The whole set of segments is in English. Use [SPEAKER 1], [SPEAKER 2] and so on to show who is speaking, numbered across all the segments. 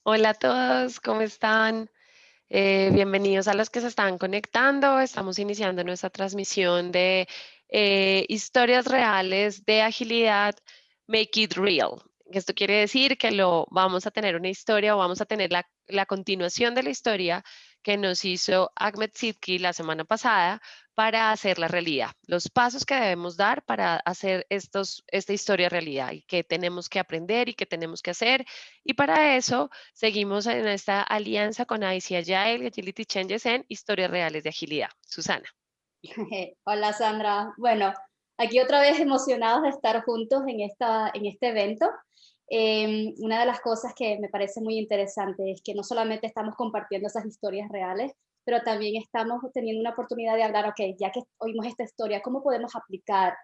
[SPEAKER 1] Hola a todos, ¿cómo están? Bienvenidos a los que se están conectando. Estamos iniciando nuestra transmisión de historias reales de agilidad, Make It Real. Esto quiere decir que vamos a tener una historia o vamos a tener la continuación de la historia que nos hizo Ahmed Sidki la semana pasada para hacerla realidad. Los pasos que debemos dar para hacer esta historia realidad y qué tenemos que aprender y qué tenemos que hacer. Y para eso seguimos en esta alianza con IC Agile y Agility Changes en Historias Reales de Agilidad. Susana.
[SPEAKER 2] Hola Sandra. Bueno, aquí otra vez emocionados de estar juntos en este evento. Una de las cosas que me parece muy interesante es que no solamente estamos compartiendo esas historias reales, pero también estamos teniendo una oportunidad de hablar, ok, ya que oímos esta historia, ¿cómo podemos aplicar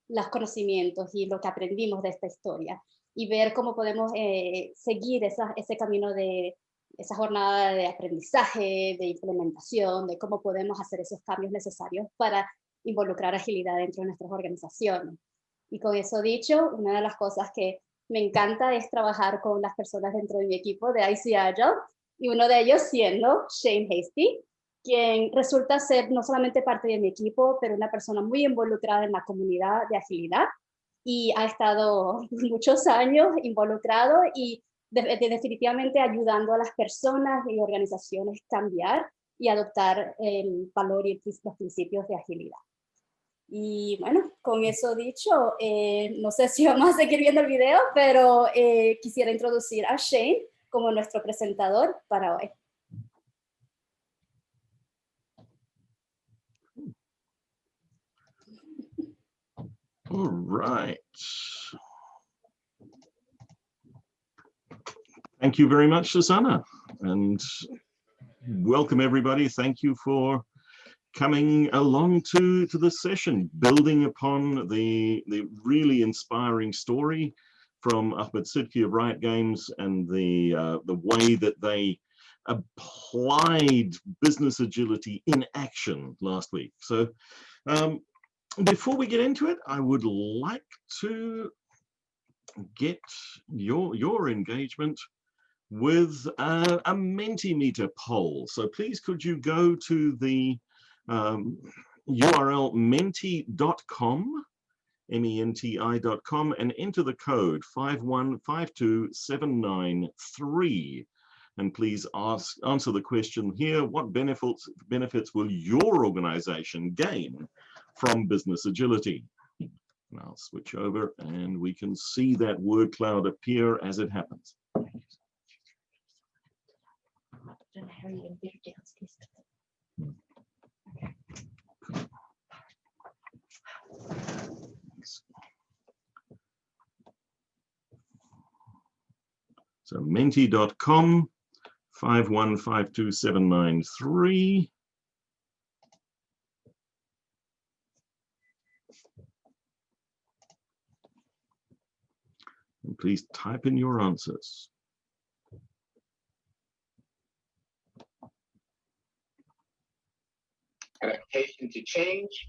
[SPEAKER 2] los conocimientos y lo que aprendimos de esta historia? Y ver cómo podemos seguir ese camino de esa jornada de aprendizaje, de implementación, de cómo podemos hacer esos cambios necesarios para involucrar agilidad dentro de nuestras organizaciones. Y con eso dicho, una de las cosas que me encanta es trabajar con las personas dentro de mi equipo de IC Agile, y uno de ellos siendo Shane Hastie, quien resulta ser no solamente parte de mi equipo, pero una persona muy involucrada en la comunidad de agilidad, y ha estado muchos años involucrado y definitivamente ayudando a las personas y organizaciones a cambiar y adoptar el valor y los principios de agilidad. Y bueno, con eso dicho, no sé si vamos a seguir viendo el video, pero quisiera introducir a Shane como nuestro presentador para hoy.
[SPEAKER 3] All right. Thank you very much, Susanna, and welcome everybody. Thank you for coming along to this session, building upon the really inspiring story from Ahmed Sidki of Riot Games and the way that they applied business agility in action last week. So before we get into it, I would like to get your engagement with a Mentimeter poll. So please could you go to the URL menti.com, menti.com, and enter the code 5152793. And please answer the question here: what benefits will your organization gain from business agility? And I'll switch over and we can see that word cloud appear as it happens. So menti.com 5152793. And please type in your answers.
[SPEAKER 4] Adaptation to change.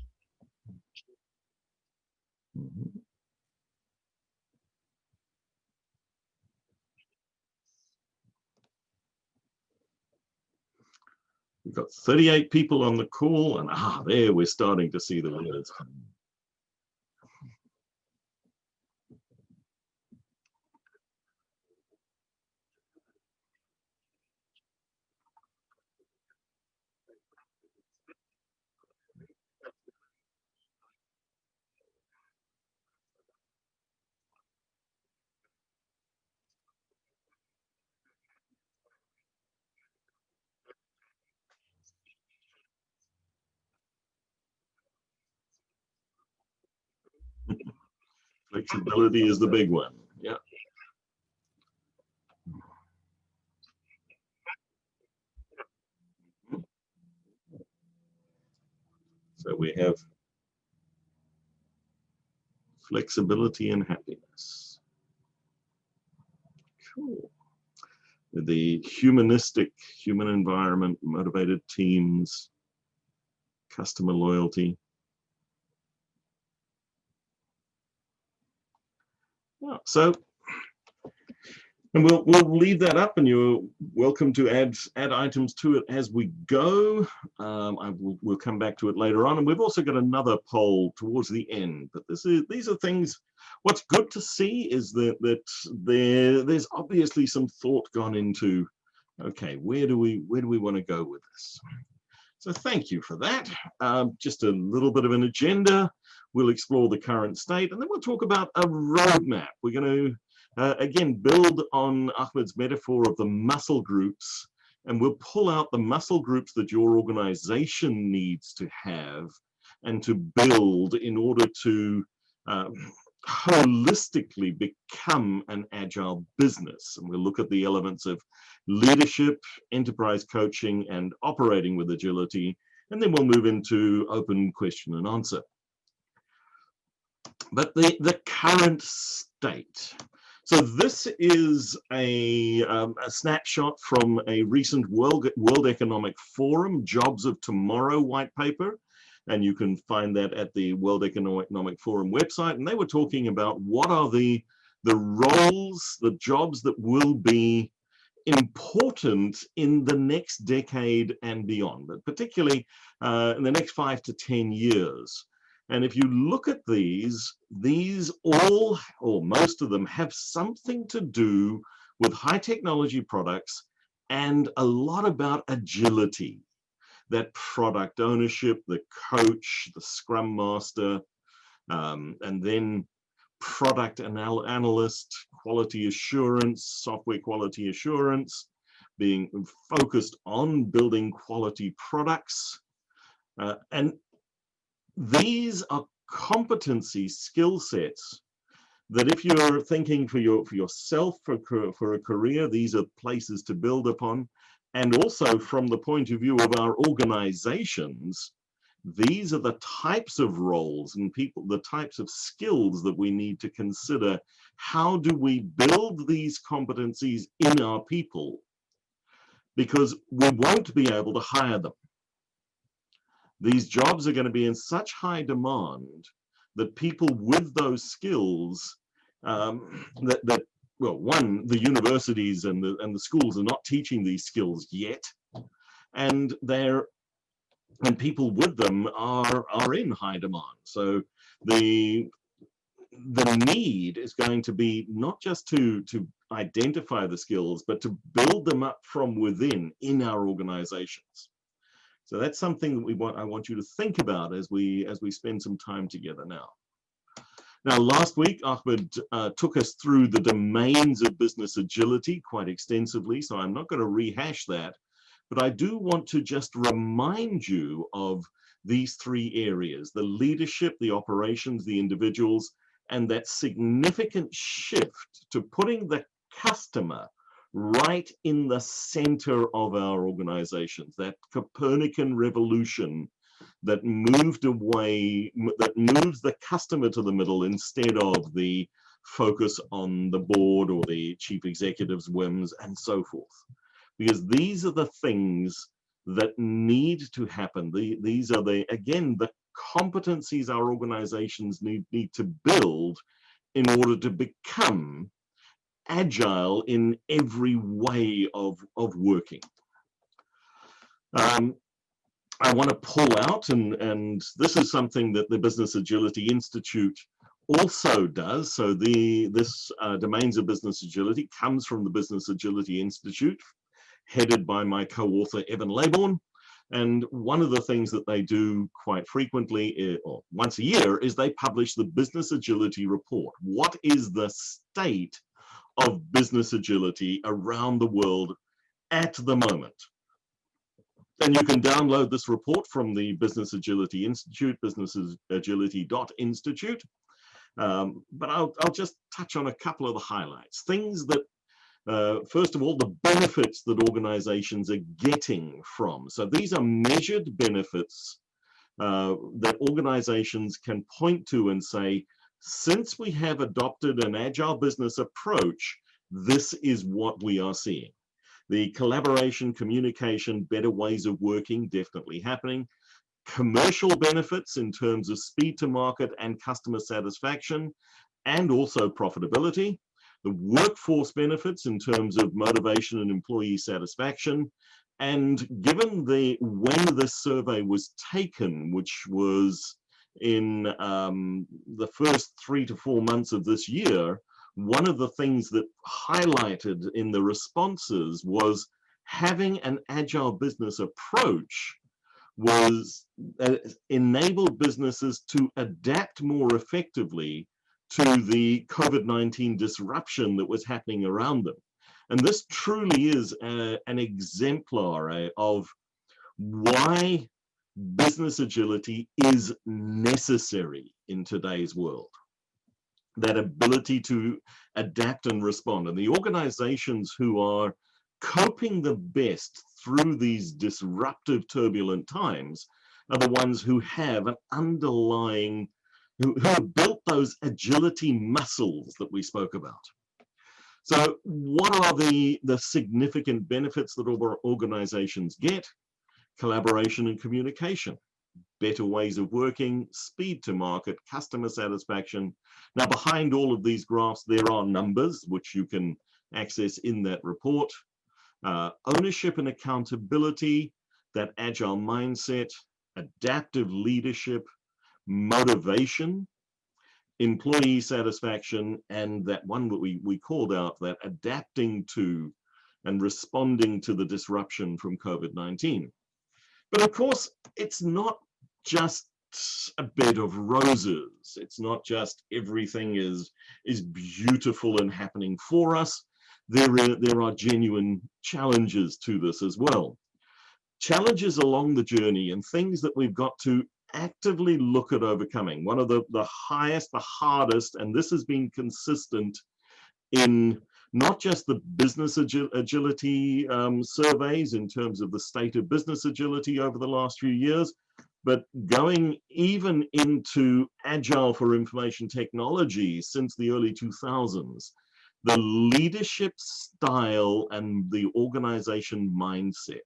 [SPEAKER 3] We've got 38 people on the call, and there we're starting to see the words. Flexibility is the big one. Yeah. So we have flexibility and happiness. Cool. The humanistic, human environment, motivated teams, customer loyalty. So And we'll leave that up, and you're welcome to add items to it as we go. We'll come back to it later on, and we've also got another poll towards the end. But these are things. What's good to see is that there's obviously some thought gone into. Okay, where do we want to go with this? So thank you for that. Just a little bit of an agenda. We'll explore the current state, and then we'll talk about a roadmap. We're going to again, build on Ahmed's metaphor of the muscle groups, and we'll pull out the muscle groups that your organization needs to have and to build in order to holistically become an agile business. And we'll look at the elements of leadership, enterprise coaching, and operating with agility, and then we'll move into open question and answer. But the current state. So this is a snapshot from a recent World Economic Forum Jobs of Tomorrow white paper, and you can find that at the World Economic Forum website. And they were talking about what are the roles, the jobs that will be important in the next decade and beyond, but particularly in the next 5 to 10 years. And if you look at these all, or most of them, have something to do with high technology products and a lot about agility, that product ownership, the coach, the scrum master, and then product analyst, quality assurance, software quality assurance, being focused on building quality products. And these are competency skill sets that if you're thinking for yourself, for a career, these are places to build upon. And also from the point of view of our organizations, these are the types of roles and people, the types of skills that we need to consider. How do we build these competencies in our people? Because we won't be able to hire them. These jobs are going to be in such high demand that people with those skills, well, one, the universities and the schools are not teaching these skills yet, and people with them are in high demand. So the need is going to be not just to identify the skills, but to build them up from within in our organizations. So that's something that I want you to think about as we spend some time together now. Now, last week, Ahmed took us through the domains of business agility quite extensively, so I'm not going to rehash that, but I do want to just remind you of these three areas: the leadership, the operations, the individuals, and that significant shift to putting the customer right in the center of our organizations, that Copernican revolution that moved away, that moves the customer to the middle instead of the focus on the board or the chief executive's whims and so forth. Because these are the things that need to happen. These are again, the competencies our organizations need to build in order to become agile in every way of working. I want to pull out, and this is something that the Business Agility Institute also does. So this Domains of Business Agility comes from the Business Agility Institute, headed by my co-author, Evan Laybourne. And one of the things that they do quite frequently, or once a year, is they publish the Business Agility Report. What is the state of business agility around the world at the moment? And you can download this report from the Business Agility Institute, businessagility.institute. But I'll just touch on a couple of the highlights. Things that, first of all, the benefits that organizations are getting from. So these are measured benefits that organizations can point to and say, since we have adopted an agile business approach, this is what we are seeing. The collaboration, communication, better ways of working, definitely happening. Commercial benefits in terms of speed to market and customer satisfaction, and also profitability. the workforce benefits in terms of motivation and employee satisfaction. And given when this survey was taken, which was in the first 3 to 4 months of this year, one of the things that highlighted in the responses was having an agile business approach was enabled businesses to adapt more effectively to the COVID-19 disruption that was happening around them. And this truly is an exemplar of why business agility is necessary in today's world. That ability to adapt and respond. And the organizations who are coping the best through these disruptive, turbulent times are the ones who have an underlying, who have built those agility muscles that we spoke about. So what are the significant benefits that organizations get? Collaboration and communication, better ways of working, speed to market, customer satisfaction. Now, behind all of these graphs, there are numbers which you can access in that report. Ownership and accountability, that agile mindset, adaptive leadership, motivation, employee satisfaction, and that one that we called out, that adapting to and responding to the disruption from COVID-19. But of course, it's not just a bed of roses. It's not just everything is beautiful and happening for us. There are genuine challenges to this as well. Challenges along the journey and things that we've got to actively look at overcoming. One of the hardest, and this has been consistent in not just the business agility surveys in terms of the state of business agility over the last few years, but going even into agile for information technology since the early 2000s, the leadership style and the organization mindset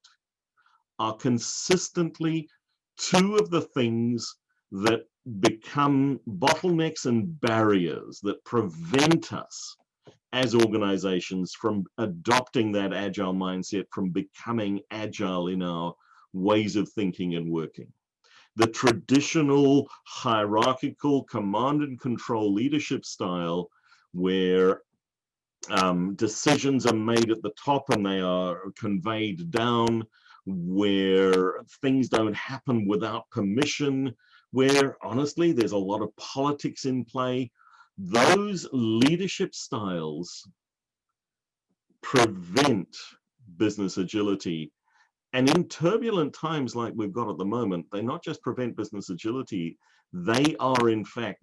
[SPEAKER 3] are consistently two of the things that become bottlenecks and barriers that prevent us as organizations from adopting that agile mindset, from becoming agile in our ways of thinking and working. The traditional hierarchical command and control leadership style, where decisions are made at the top and they are conveyed down, where things don't happen without permission, where honestly there's a lot of politics in play. Those leadership styles prevent business agility. And in turbulent times like we've got at the moment, they not just prevent business agility, they are in fact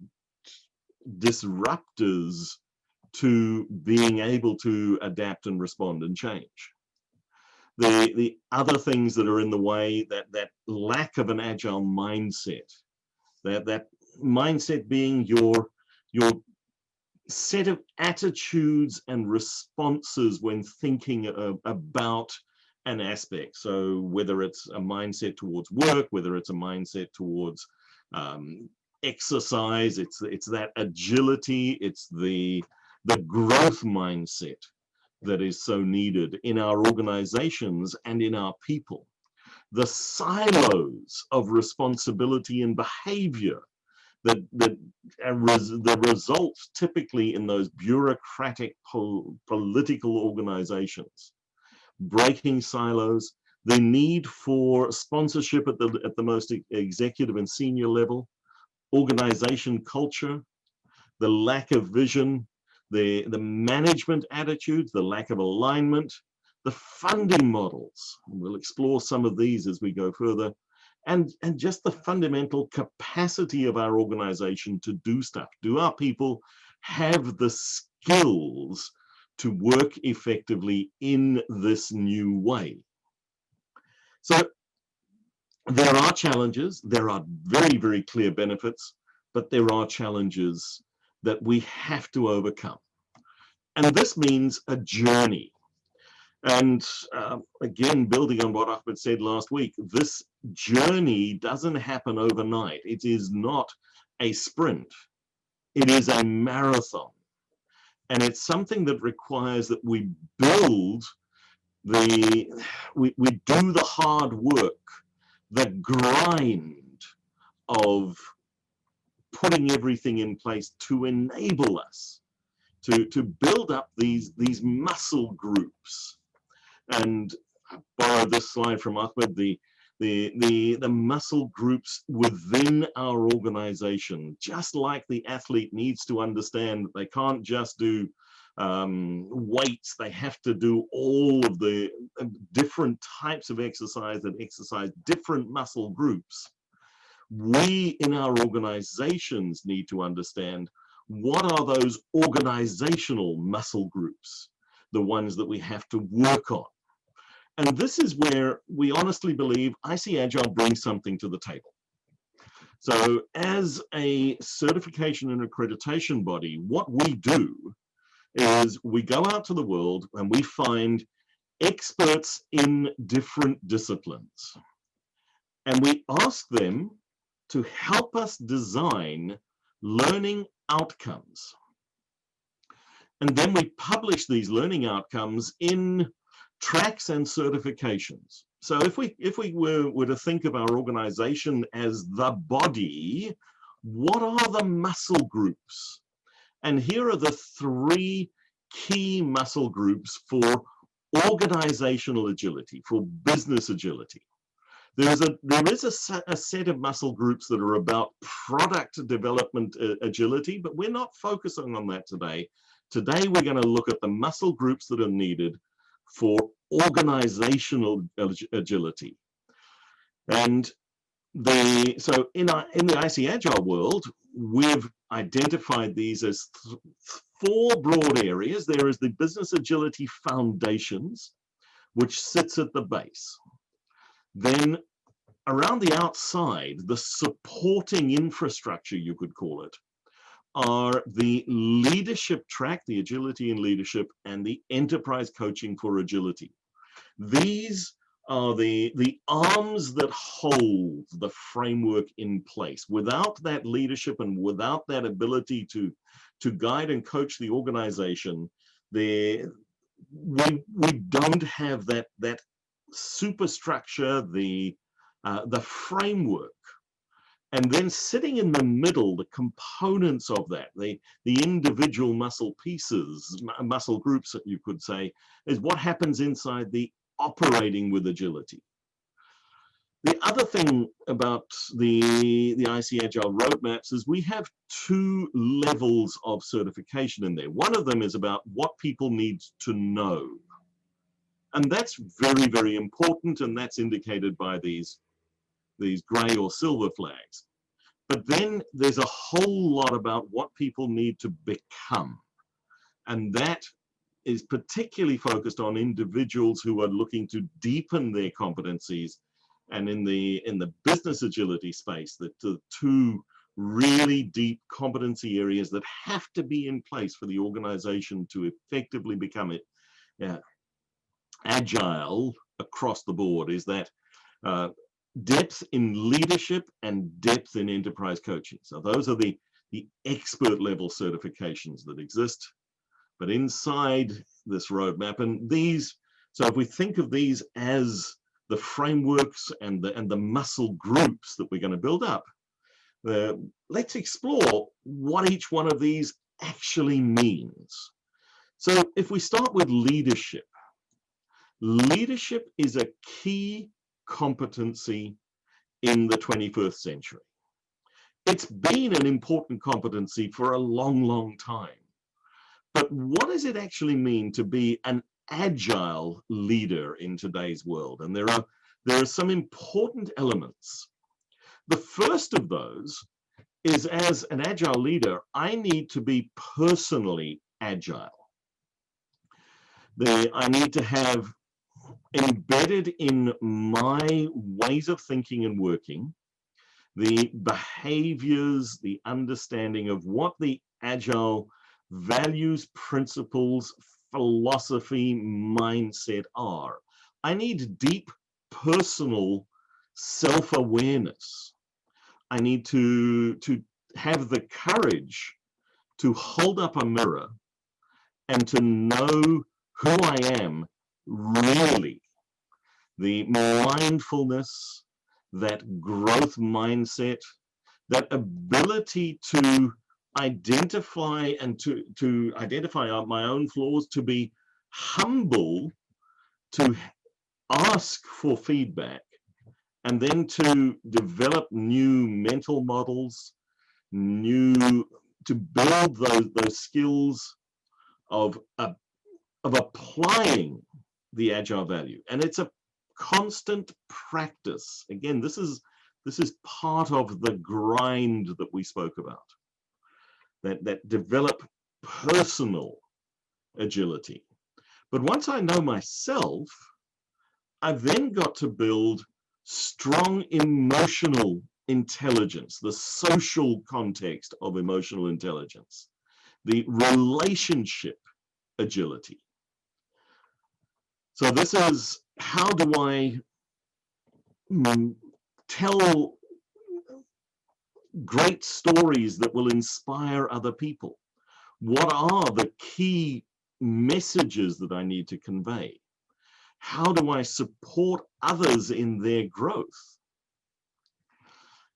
[SPEAKER 3] disruptors to being able to adapt and respond and change. The other things that are in the way, that lack of an agile mindset, that mindset being your set of attitudes and responses when thinking about an aspect. So whether it's a mindset towards work, whether it's a mindset towards exercise, it's that agility, it's the growth mindset that is so needed in our organizations and in our people. The silos of responsibility and behavior the results typically in those bureaucratic political organizations. Breaking silos, the need for sponsorship at the most executive and senior level, organization culture, the lack of vision, the management attitudes, the lack of alignment, the funding models. We'll explore some of these as we go further, and just the fundamental capacity of our organization to do stuff. Do our people have the skills to work effectively in this new way? So there are challenges, there are very, very clear benefits, but there are challenges that we have to overcome. And this means a journey. And again, building on what Ahmed said last week, this journey doesn't happen overnight. It is not a sprint. It is a marathon. And it's something that requires that we build we do the hard work, the grind of putting everything in place to enable us to build up these muscle groups. And I borrowed this slide from Ahmed, the muscle groups within our organization, just like the athlete needs to understand that they can't just do weights, they have to do all of the different types of exercise that exercise different muscle groups. We in our organizations need to understand what are those organizational muscle groups, the ones that we have to work on. And this is where we honestly believe IC Agile brings something to the table. So as a certification and accreditation body, what we do is we go out to the world and we find experts in different disciplines. And we ask them to help us design learning outcomes. And then we publish these learning outcomes in tracks and certifications. So if we were to think of our organization as the body, what are the muscle groups? And here are the 3 key muscle groups for organizational agility, for business agility. There is a set of muscle groups that are about product development agility, but we're not focusing on that today. Today, we're going to look at the muscle groups that are needed for organizational agility. And so in the IC Agile world, we've identified these as 4 broad areas. There is the business agility foundations, which sits at the base. Then around the outside, the supporting infrastructure, you could call it, are the leadership track, the agility in leadership, and the enterprise coaching for agility. These are the arms that hold the framework in place. Without that leadership and without that ability to guide and coach the organization, we don't have that superstructure, the framework. And then sitting in the middle, the components of that, the individual muscle pieces, muscle groups, that you could say, is what happens inside the operating with agility. The other thing about the IC Agile roadmaps is we have 2 levels of certification in there. One of them is about what people need to know. And that's very, very important, and that's indicated by these gray or silver flags. But then there's a whole lot about what people need to become. And that is particularly focused on individuals who are looking to deepen their competencies. And in the business agility space, the 2 really deep competency areas that have to be in place for the organization to effectively become agile across the board is that depth in leadership and depth in enterprise coaching. So those are the expert level certifications that exist. But inside this roadmap, and so if we think of these as the frameworks and the muscle groups that we're going to build up, let's explore what each one of these actually means. So if we start with leadership, leadership is a key competency in the 21st century. It's been an important competency for a long, long time. But what does it actually mean to be an agile leader in today's world? And there are some important elements. The first of those is, as an agile leader, I need to be personally agile. I need to have embedded in my ways of thinking and working the behaviors, the understanding of what the agile values, principles, philosophy, mindset are. I need deep personal self-awareness. I need to have the courage to hold up a mirror and to know who I am really. The mindfulness, that growth mindset, that ability to identify and to identify my own flaws, to be humble, to ask for feedback, and then to develop new mental models, to build those skills of applying the agile value. And it's a constant practice. Again, this is part of the grind that we spoke about, that develop personal agility. But once I know myself, I've then got to build strong emotional intelligence, the social context of emotional intelligence, the relationship agility. So this is, how do I tell great stories that will inspire other people? What are the key messages that I need to convey? How do I support others in their growth?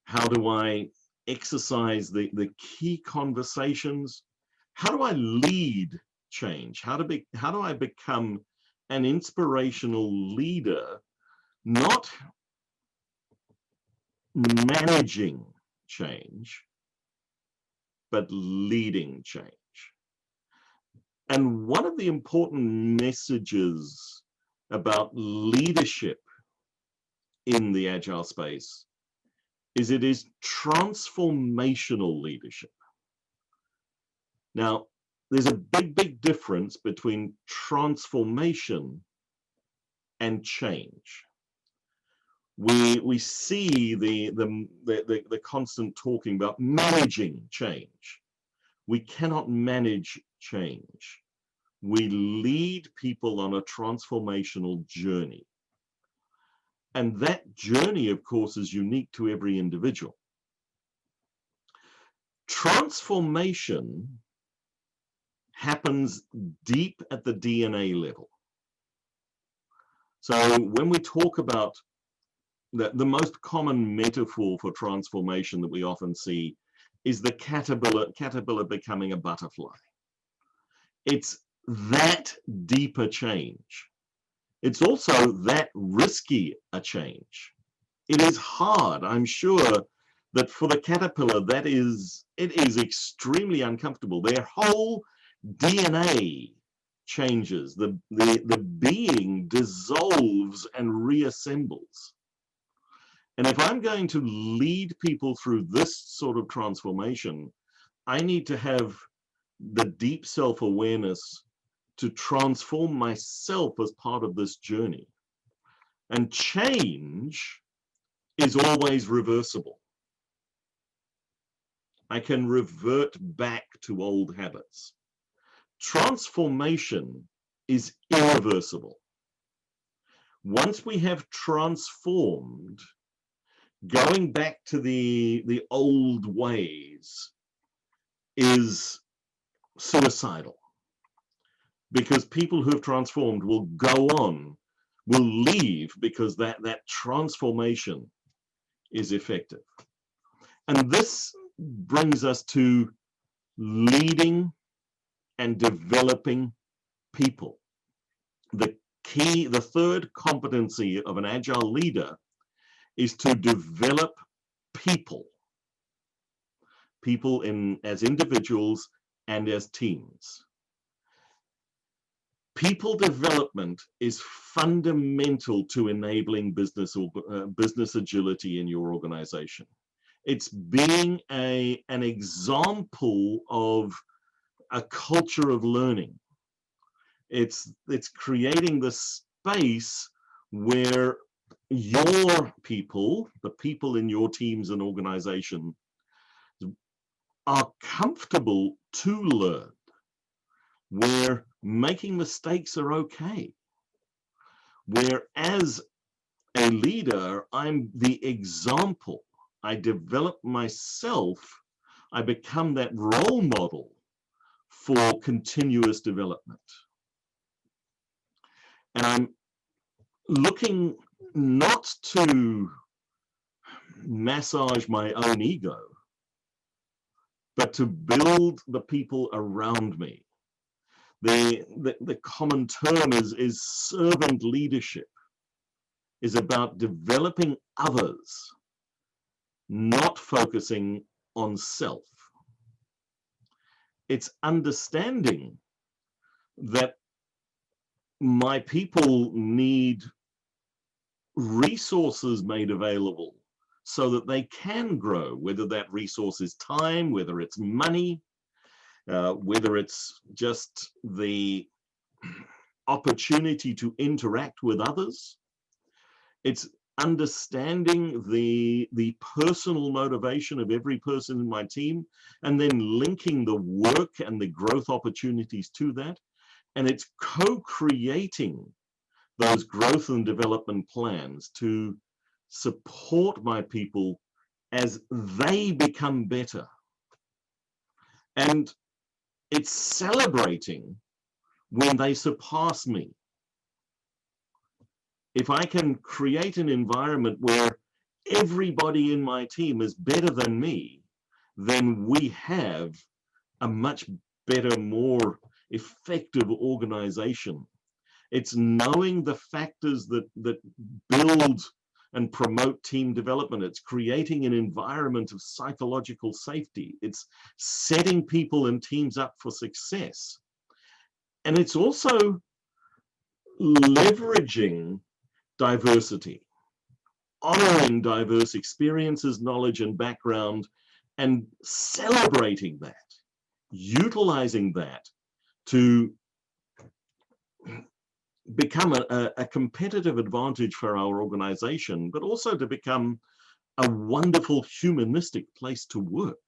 [SPEAKER 3] How do I exercise the key conversations? How do I lead change? How do I become an inspirational leader, not managing change, but leading change? And one of the important messages about leadership in the agile space is it is transformational leadership. Now, there's a big difference between transformation and change. We see the constant talking about managing change. We cannot manage change. We lead people on a transformational journey. And that journey, of course, is unique to every individual. Transformation happens deep at the DNA level. So when we talk about the most common metaphor for transformation that we often see is the caterpillar becoming a butterfly. It's that deeper change. It's also that risky a change. It is hard. I'm sure that for the caterpillar, it is extremely uncomfortable. Their whole DNA changes. The being dissolves and reassembles. And if I'm going to lead people through this sort of transformation, I need to have the deep self-awareness to transform myself as part of this journey. And change is always reversible. I can revert back to old habits. Transformation is irreversible. Once we have transformed, going back to the old ways is suicidal, because people who have transformed will go on, will leave, because that transformation is effective. And this brings us to leading and developing people. The third competency of an agile leader is to develop people as individuals and as teams. People development is fundamental to enabling business agility in your organization. It's being an example of a culture of learning. It's creating the space where your people, the people in your teams and organization, are comfortable to learn, where making mistakes are okay, where as a leader, I'm the example. I develop myself, I become that role model for continuous development. And I'm looking not to massage my own ego, but to build the people around me. The common term is servant leadership, is about developing others, not focusing on self. It's understanding that my people need resources made available so that they can grow, whether that resource is time, whether it's money, whether it's just the opportunity to interact with others. It's understanding the personal motivation of every person in my team, and then linking the work and the growth opportunities to that. And it's co-creating those growth and development plans to support my people as they become better. And it's celebrating when they surpass me. If I can create an environment where everybody in my team is better than me, then we have a much better, more effective organization. It's knowing the factors that build and promote team development. It's creating an environment of psychological safety. It's setting people and teams up for success. And it's also leveraging diversity, honoring diverse experiences, knowledge, and background, and celebrating that, utilizing that to become a competitive advantage for our organization, but also to become a wonderful humanistic place to work.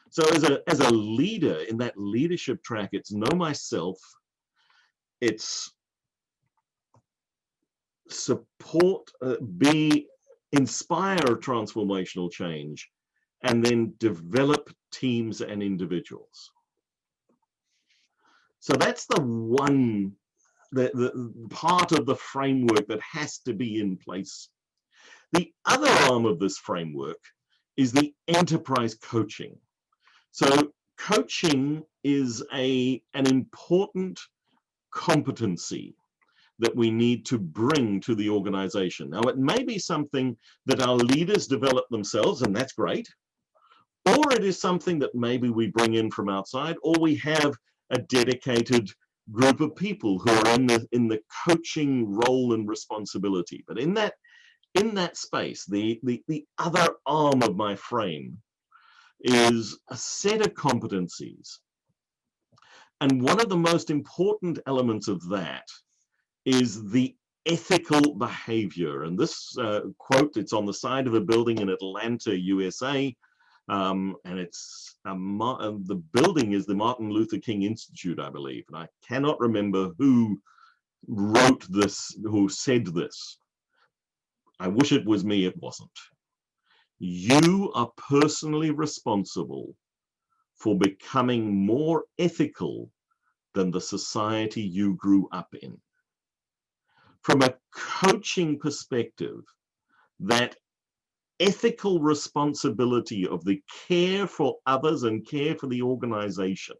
[SPEAKER 3] So as a leader in that leadership track, it's know myself, it's support, inspire transformational change, and then develop teams and individuals. So that's the one, the part of the framework that has to be in place. The other arm of this framework is the enterprise coaching. So coaching is an important competency that we need to bring to the organization. Now, it may be something that our leaders develop themselves, and that's great, or it is something that maybe we bring in from outside, or we have a dedicated group of people who are in the coaching role and responsibility. But in that space, the other arm of my frame is a set of competencies. And one of the most important elements of that is the ethical behavior. And this quote, it's on the side of a building in Atlanta, USA. And it's the building is the Martin Luther King Institute, I believe. And I cannot remember who wrote this, who said this. I wish it was me, it wasn't. You are personally responsible for becoming more ethical than the society you grew up in. From a coaching perspective, that ethical responsibility of the care for others and care for the organization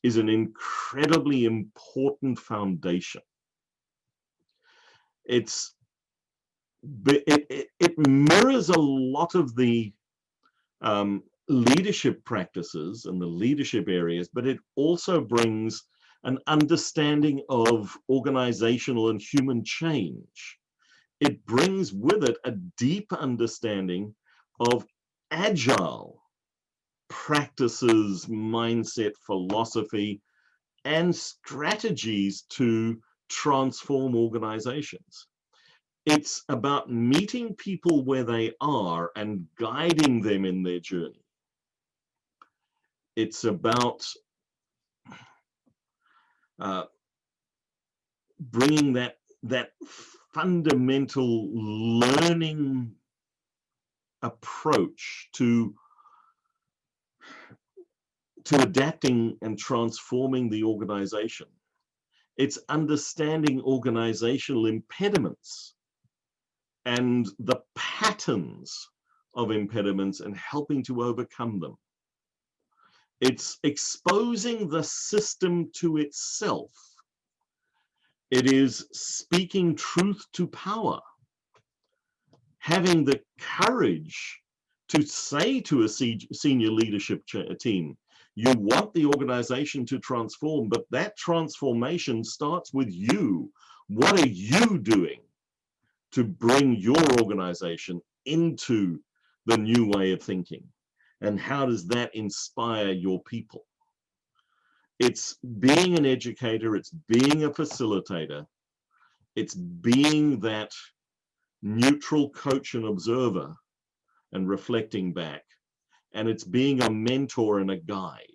[SPEAKER 3] is an incredibly important foundation. It mirrors a lot of the leadership practices and the leadership areas, but it also brings an understanding of organizational and human change. It brings with it a deep understanding of agile practices, mindset, philosophy, and strategies to transform organizations. It's about meeting people where they are and guiding them in their journey. It's about bringing that fundamental learning approach to to adapting and transforming the organization. It's understanding organizational impediments and the patterns of impediments and helping to overcome them. It's exposing the system to itself. It is speaking truth to power, having the courage to say to a senior leadership team, you want the organization to transform, but that transformation starts with you. What are you doing to bring your organization into the new way of thinking? And how does that inspire your people? It's being an educator, it's being a facilitator, it's being that neutral coach and observer and reflecting back, and it's being a mentor and a guide.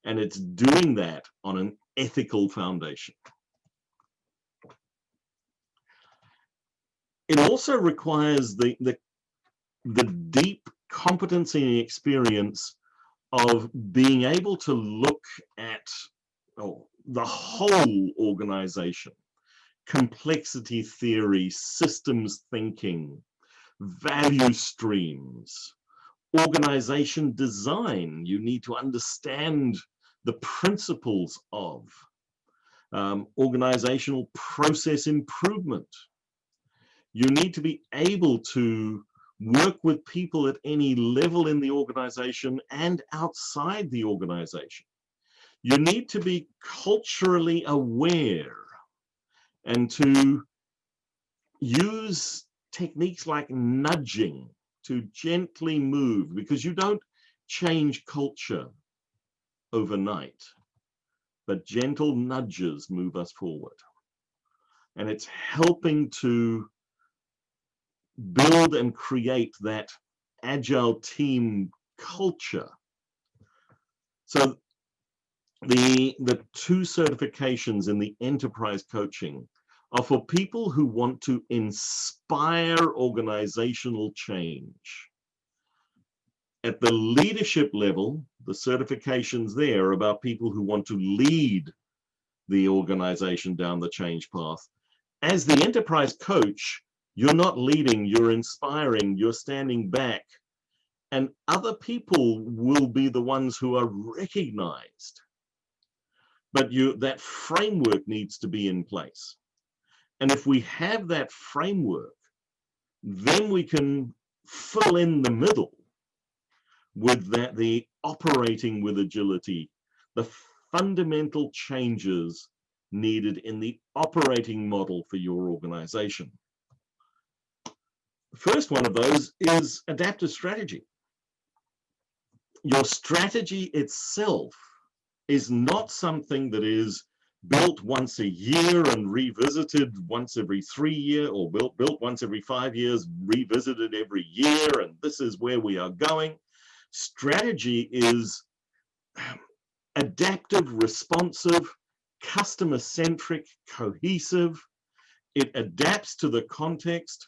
[SPEAKER 3] And it's doing that on an ethical foundation. It also requires the deep competency and experience of being able to look at the whole organization, complexity theory, systems thinking, value streams, organization design. You need to understand the principles of organizational process improvement. You need to be able to work with people at any level in the organization and outside the organization. You need to be culturally aware and to use techniques like nudging to gently move, because you don't change culture overnight, but gentle nudges move us forward. And it's helping to build and create that agile team culture. So the two certifications in the enterprise coaching are for people who want to inspire organizational change. At the leadership level, the certifications there are about people who want to lead the organization down the change path. As the enterprise coach, you're not leading, you're inspiring, you're standing back, and other people will be the ones who are recognized. But that framework needs to be in place. And if we have that framework, then we can fill in the middle with the operating with agility, the fundamental changes needed in the operating model for your organization. The first one of those is adaptive strategy. Your strategy itself is not something that is built once a year and revisited once every 3 years, or built once every 5 years, revisited every year, and this is where we are going. Strategy is adaptive, responsive, customer-centric, cohesive. It adapts to the context.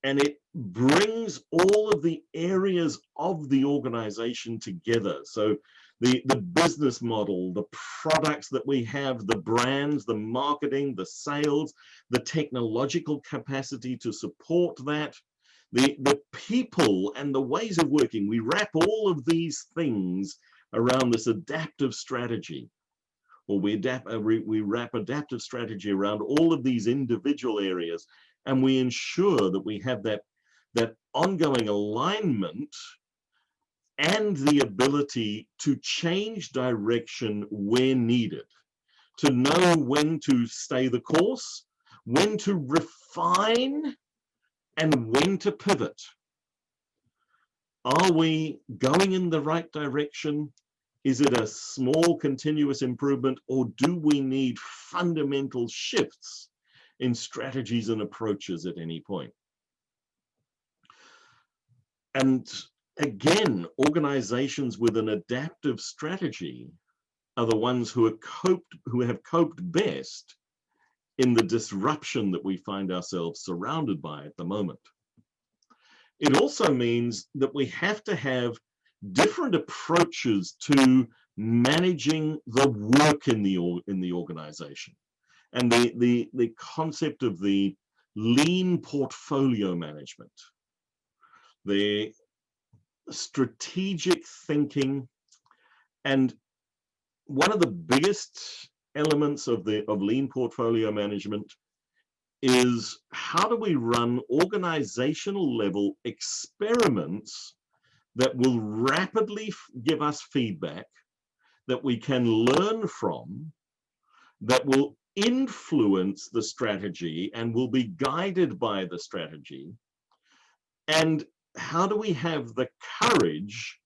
[SPEAKER 3] And it brings all of the areas of the organization together. So the business model, the products that we have, the brands, the marketing, the sales, the technological capacity to support that, the people and the ways of working. We wrap all of these things around this adaptive strategy, or we wrap adaptive strategy around all of these individual areas, and we ensure that we have that ongoing alignment and the ability to change direction where needed, to know when to stay the course, when to refine, and when to pivot. Are we going in the right direction? Is it a small continuous improvement, or do we need fundamental shifts in strategies and approaches at any point? And again, organizations with an adaptive strategy are the ones who have coped best in the disruption that we find ourselves surrounded by at the moment. It also means that we have to have different approaches to managing the work in the organization, and the concept of the lean portfolio management, the strategic thinking. And one of the biggest elements of lean portfolio management is, how do we run organizational level experiments that will rapidly give us feedback that we can learn from, that will influence the strategy and will be guided by the strategy? And how do we have the courage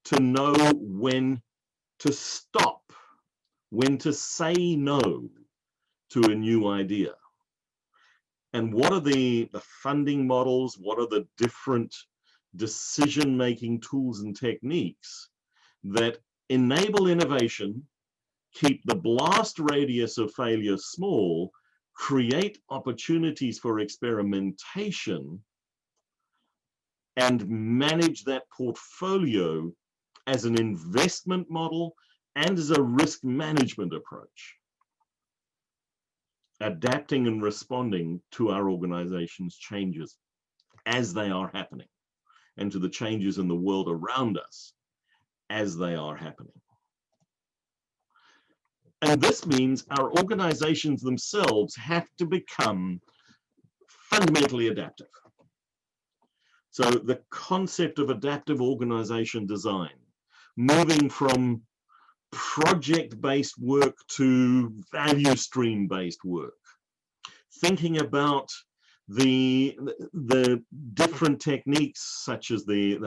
[SPEAKER 3] to know when to stop, when to say no to a new idea? And what are the funding models? What are the different decision-making tools and techniques that enable innovation, keep the blast radius of failure small, create opportunities for experimentation, and manage that portfolio as an investment model and as a risk management approach, adapting and responding to our organization's changes as they are happening, and to the changes in the world around us as they are happening. And this means our organizations themselves have to become fundamentally adaptive. So the concept of adaptive organization design, moving from project-based work to value stream-based work, thinking about the different techniques such as the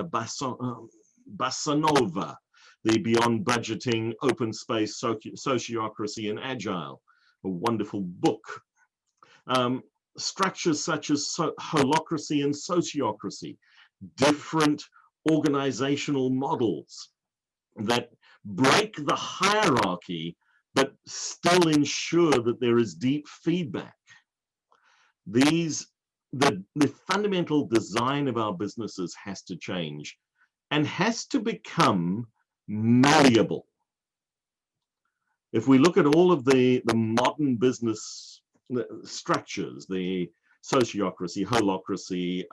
[SPEAKER 3] Bossa Nova, the Beyond Budgeting, Open Space, Sociocracy, and Agile, a wonderful book. Structures such as holacracy and sociocracy, different organizational models that break the hierarchy but still ensure that there is deep feedback. The fundamental design of our businesses has to change and has to become malleable. If we look at all of the modern business structures, the sociocracy, holacracy,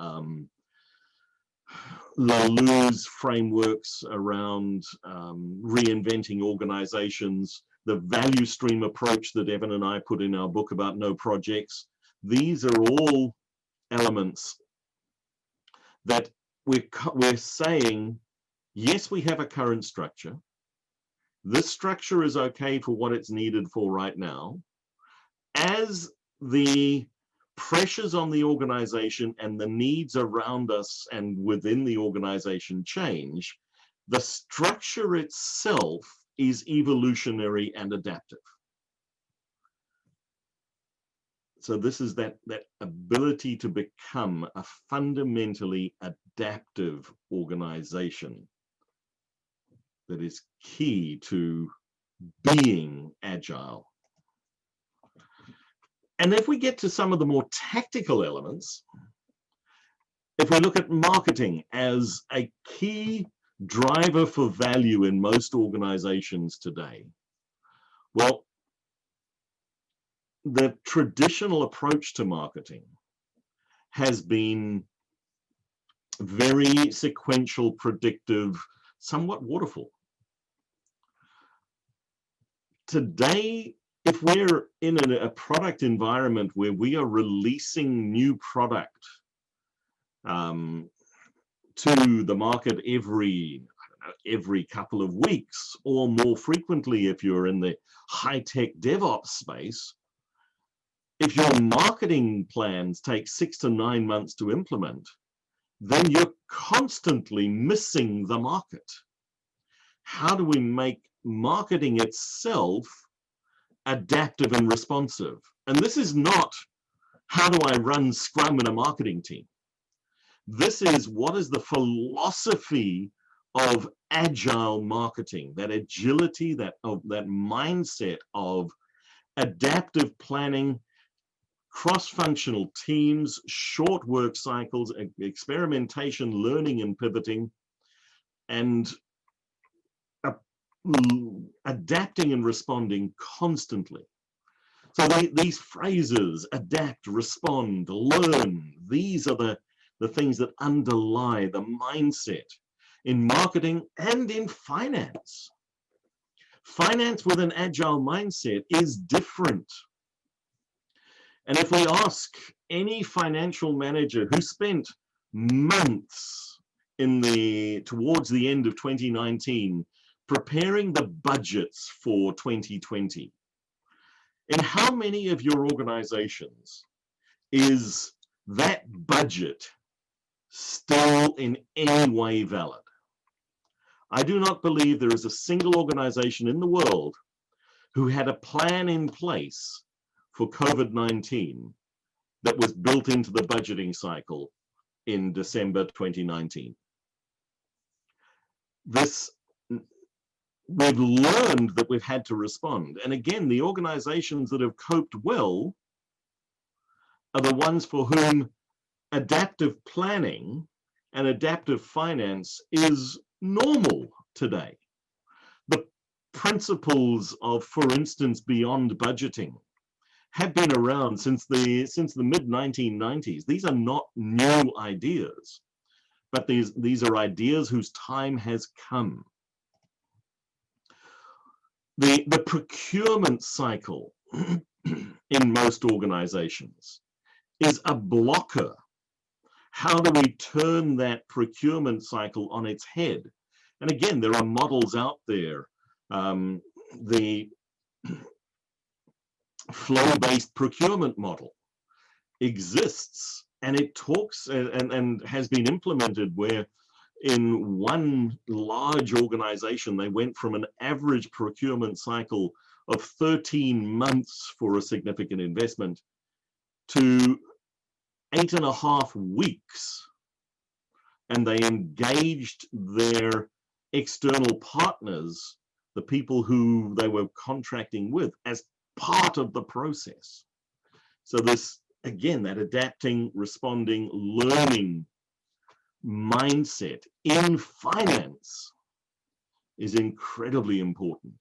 [SPEAKER 3] Laloux's frameworks around reinventing organizations, the value stream approach that Evan and I put in our book about no projects, these are all elements that we're saying, yes, we have a current structure. This structure is okay for what it's needed for right now. As the pressures on the organization and the needs around us and within the organization change, the structure itself is evolutionary and adaptive. So this is that ability to become a fundamentally adaptive organization that is key to being agile. And if we get to some of the more tactical elements, if we look at marketing as a key driver for value in most organizations today, well, the traditional approach to marketing has been very sequential, predictive, somewhat waterfall. Today, if we're in a product environment where we are releasing new product to the market every couple of weeks, or more frequently if you're in the high-tech DevOps space, if your marketing plans take 6 to 9 months to implement, then you're constantly missing the market. How do we make marketing itself adaptive and responsive? And this is not, how do I run Scrum in a marketing team? This is, what is the philosophy of agile marketing, that agility, that mindset of adaptive planning, cross-functional teams, short work cycles, experimentation, learning and pivoting, and adapting and responding constantly. So these phrases, adapt, respond, learn, these are the things that underlie the mindset in marketing and in finance. Finance with an agile mindset is different. And if we ask any financial manager who spent months towards the end of 2019 preparing the budgets for 2020, in how many of your organizations is that budget still in any way valid? I do not believe there is a single organization in the world who had a plan in place for COVID-19 that was built into the budgeting cycle in December 2019. We've learned that we've had to respond. And again, the organizations that have coped well are the ones for whom adaptive planning and adaptive finance is normal today. The principles of, for instance, beyond budgeting have been around since the mid-1990s. These are not new ideas, but these are ideas whose time has come. The procurement cycle in most organizations is a blocker. How do we turn that procurement cycle on its head? And again, there are models out there. The flow-based procurement model exists, and it talks and has been implemented where in one large organization, they went from an average procurement cycle of 13 months for a significant investment to 8.5 weeks. And they engaged their external partners, the people who they were contracting with, as part of the process. So this, again, that adapting, responding, learning mindset in finance is incredibly important.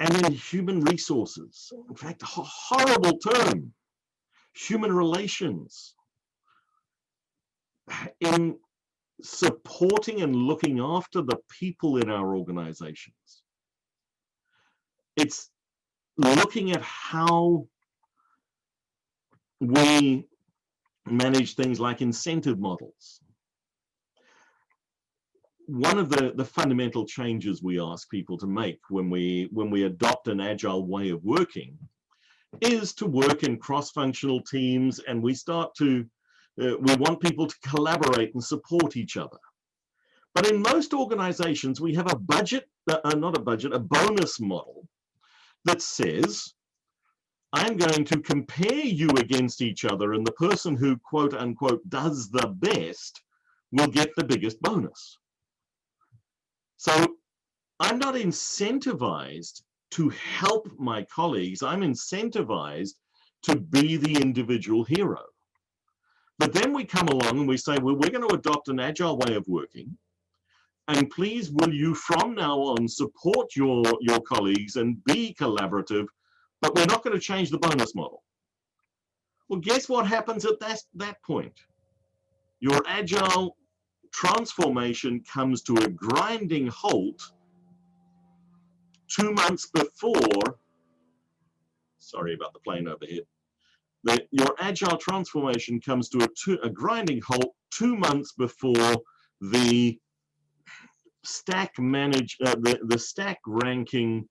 [SPEAKER 3] And in human resources, in fact, a horrible term, human relations, in supporting and looking after the people in our organizations. It's looking at how we manage things like incentive models. One of the fundamental changes we ask people to make when we adopt an agile way of working is to work in cross-functional teams, and we start to we want people to collaborate and support each other. But in most organizations, we have a budget, a bonus model that says, I'm going to compare you against each other, and the person who, quote unquote, does the best will get the biggest bonus. So I'm not incentivized to help my colleagues. I'm incentivized to be the individual hero. But then we come along and we say, well, we're going to adopt an agile way of working. And please, will you from now on support your colleagues and be collaborative, but we're not going to change the bonus model. Well, guess what happens at that point? Your agile transformation comes to a grinding halt 2 months before, sorry about the plane overhead. Your agile transformation comes to a grinding halt 2 months before the stack the stack ranking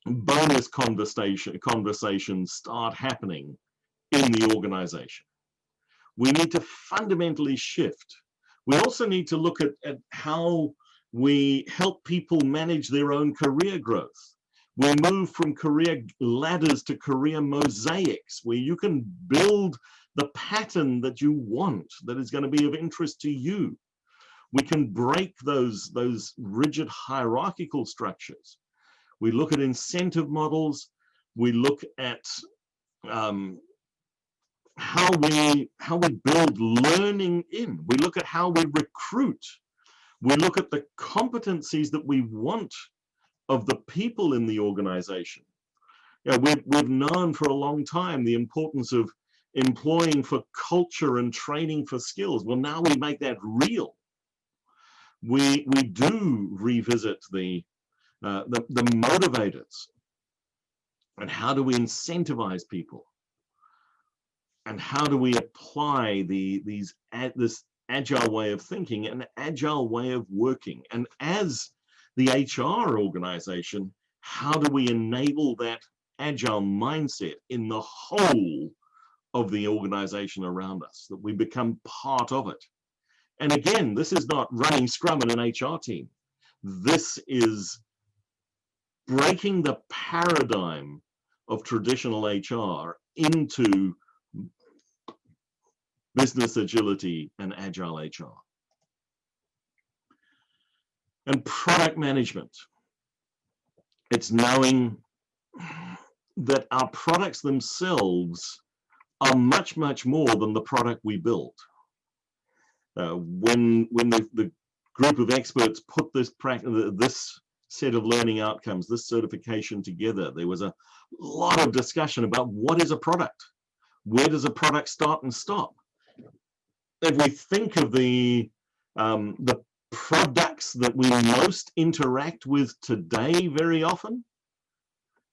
[SPEAKER 3] bonus conversations start happening in the organization. We need to fundamentally shift. We also need to look at how we help people manage their own career growth. We move from career ladders to career mosaics, where you can build the pattern that you want, that is going to be of interest to you. We can break those rigid hierarchical structures. We look at incentive models. We look at how we build learning in. We look at how we recruit. We look at the competencies that we want of the people in the organization. You know, we've known for a long time the importance of employing for culture and training for skills. Well, now we make that real. We do revisit the motivators, and how do we incentivize people, and how do we apply this agile way of thinking, an agile way of working, and as the HR organization, how do we enable that agile mindset in the whole of the organization around us, that we become part of it. And again, this is not running Scrum in an HR team. This is breaking the paradigm of traditional HR into business agility and agile HR. And product management. It's knowing that our products themselves are much, much more than the product we build. When the group of experts put this set of learning outcomes, this certification together, there was a lot of discussion about what is a product? Where does a product start and stop? If we think of the products that we most interact with today very often,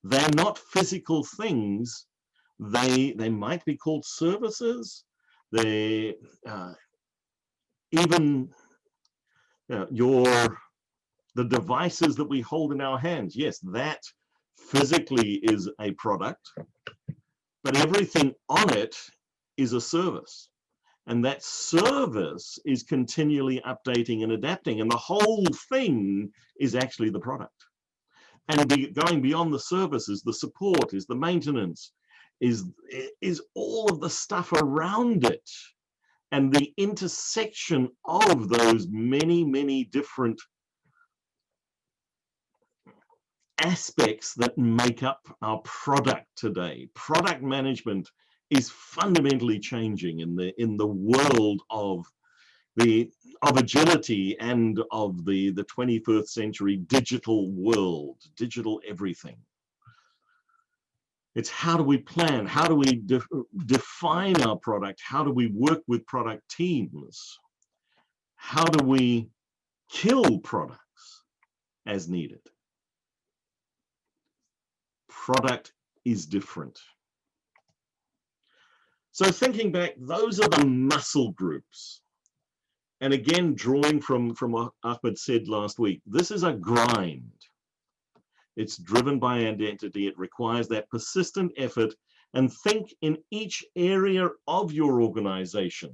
[SPEAKER 3] they're not physical things. They might be called services. They even the devices that we hold in our hands. Yes, that physically is a product, but everything on it is a service. And that service is continually updating and adapting, and the whole thing is actually the product. And going beyond the services, the support, is the maintenance, is all of the stuff around it, and the intersection of those many, many different aspects that make up our product today. Product management is fundamentally changing in the world of agility and of the 21st century digital world, digital everything. It's how do we plan? How do we define our product? How do we work with product teams? How do we kill products as needed? Product is different. So thinking back, those are the muscle groups. And again, drawing from what Ahmed said last week, this is a grind. It's driven by identity. It requires that persistent effort. And think in each area of your organization,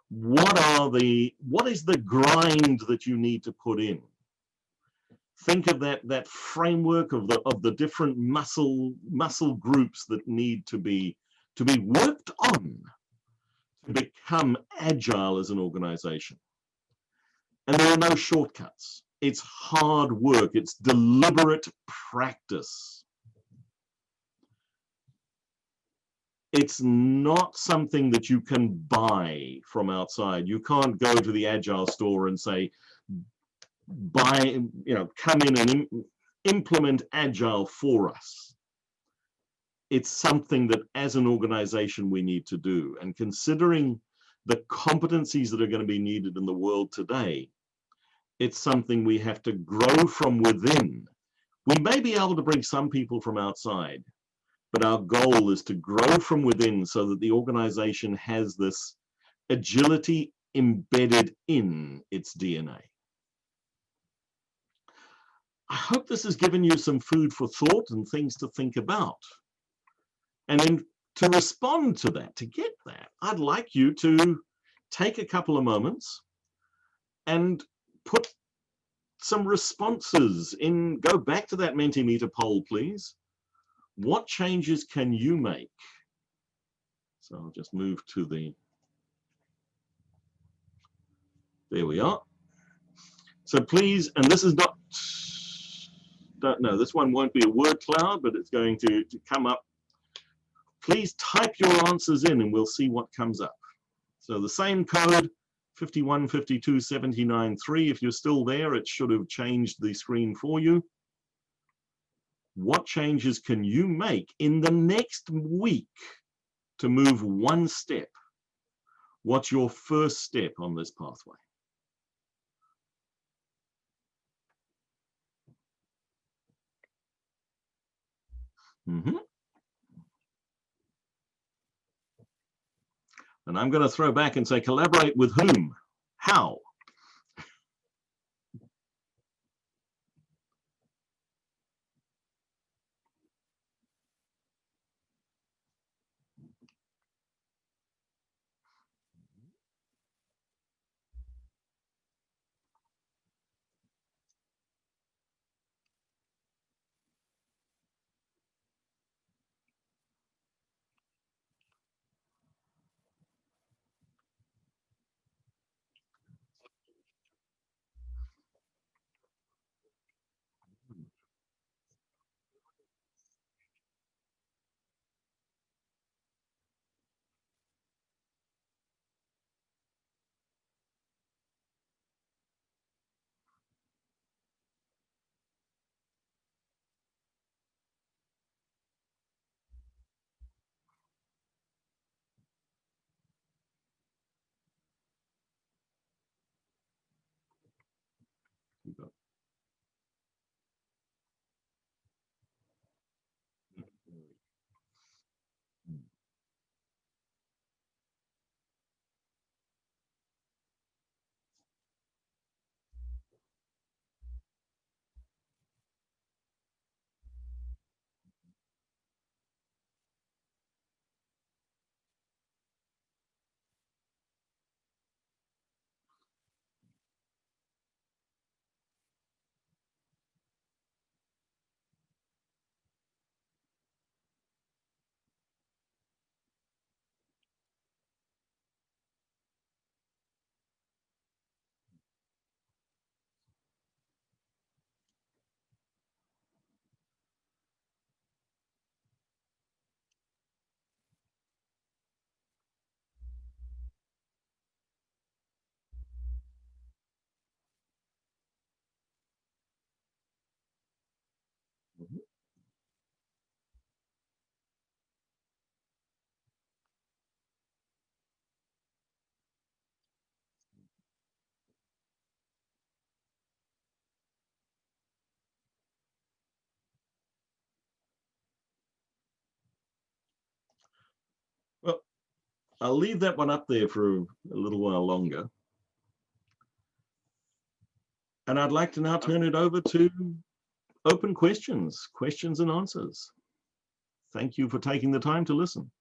[SPEAKER 3] what is the grind that you need to put in? Think of that framework of the different muscle groups that need to be worked on to become agile as an organization. And there are no shortcuts. It's hard work. It's deliberate practice. It's not something that you can buy from outside. You can't go to the Agile store and say, come in and implement Agile for us. It's something that as an organization we need to do. And considering the competencies that are going to be needed in the world today, it's something we have to grow from within. We may be able to bring some people from outside, but our goal is to grow from within so that the organization has this agility embedded in its DNA. I hope this has given you some food for thought and things to think about. And then to respond to that, to get that, I'd like you to take a couple of moments and put some responses in. Go back to that Mentimeter poll, please. What changes can you make? So I'll just move to there we are. So please, and this is not, don't know, this one won't be a word cloud, but it's going to come up please type your answers in and we'll see what comes up. So the same code, 51 52 79 3. If you're still there, it should have changed the screen for you. What changes can you make in the next week to move one step? What's your first step on this pathway? And I'm going to throw back and say, collaborate with whom? How? Well, I'll leave that one up there for a little while longer. And I'd like to now turn it over to open questions, questions and answers. Thank you for taking the time to listen.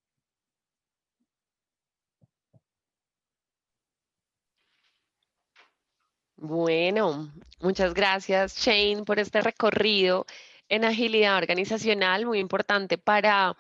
[SPEAKER 1] Bueno, muchas gracias, Shane, por este recorrido en agilidad organizacional, muy importante para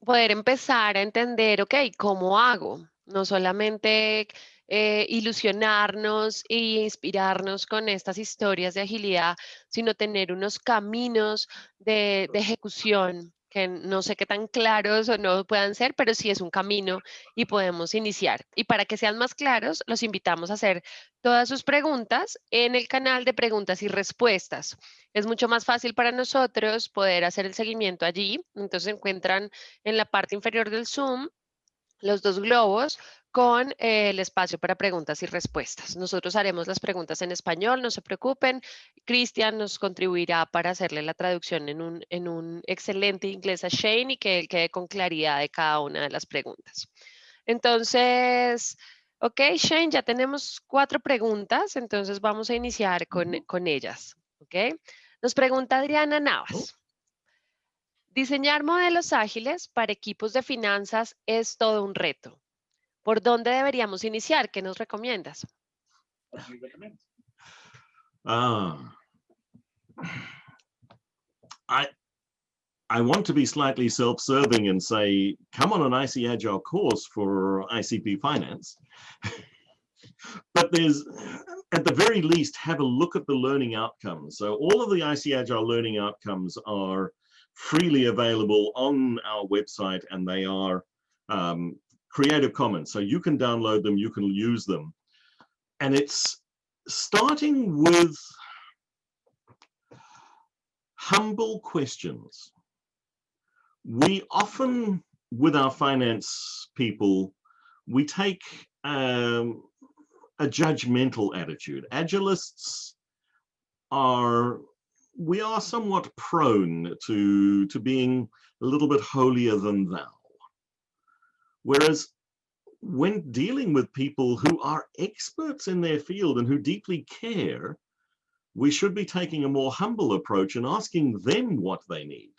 [SPEAKER 1] poder empezar a entender, ok, ¿cómo hago? No solamente ilusionarnos e inspirarnos con estas historias de agilidad, sino tener unos caminos de ejecución que no sé qué tan claros o no puedan ser, pero sí es un camino y podemos iniciar. Y para que sean más claros, los invitamos a hacer todas sus preguntas en el canal de preguntas y respuestas. Es mucho más fácil para nosotros poder hacer el seguimiento allí. Entonces se encuentran en la parte inferior del Zoom los dos globos con el espacio para preguntas y respuestas. Nosotros haremos las preguntas en español, no se preocupen. Cristian nos contribuirá para hacerle la traducción en un excelente inglés a Shane y que él quede con claridad de cada una de las preguntas. Entonces, ok, Shane, ya tenemos 4 preguntas, entonces vamos a iniciar con ellas. Ok, nos pregunta Adriana Navas. Diseñar modelos ágiles para equipos de finanzas es todo un reto. ¿Por dónde deberíamos iniciar? ¿Qué nos recomiendas?
[SPEAKER 3] I want to be slightly self-serving and say, come on an IC Agile course for ICP Finance. But there's, at the very least, have a look at the learning outcomes. So all of the IC Agile learning outcomes are freely available on our website, and they are Creative Commons. So you can download them, you can use them. And it's starting with humble questions. We often, with our finance people, we take a judgmental attitude. Agilists we are somewhat prone to being a little bit holier than thou. Whereas when dealing with people who are experts in their field and who deeply care, we should be taking a more humble approach and asking them what they need.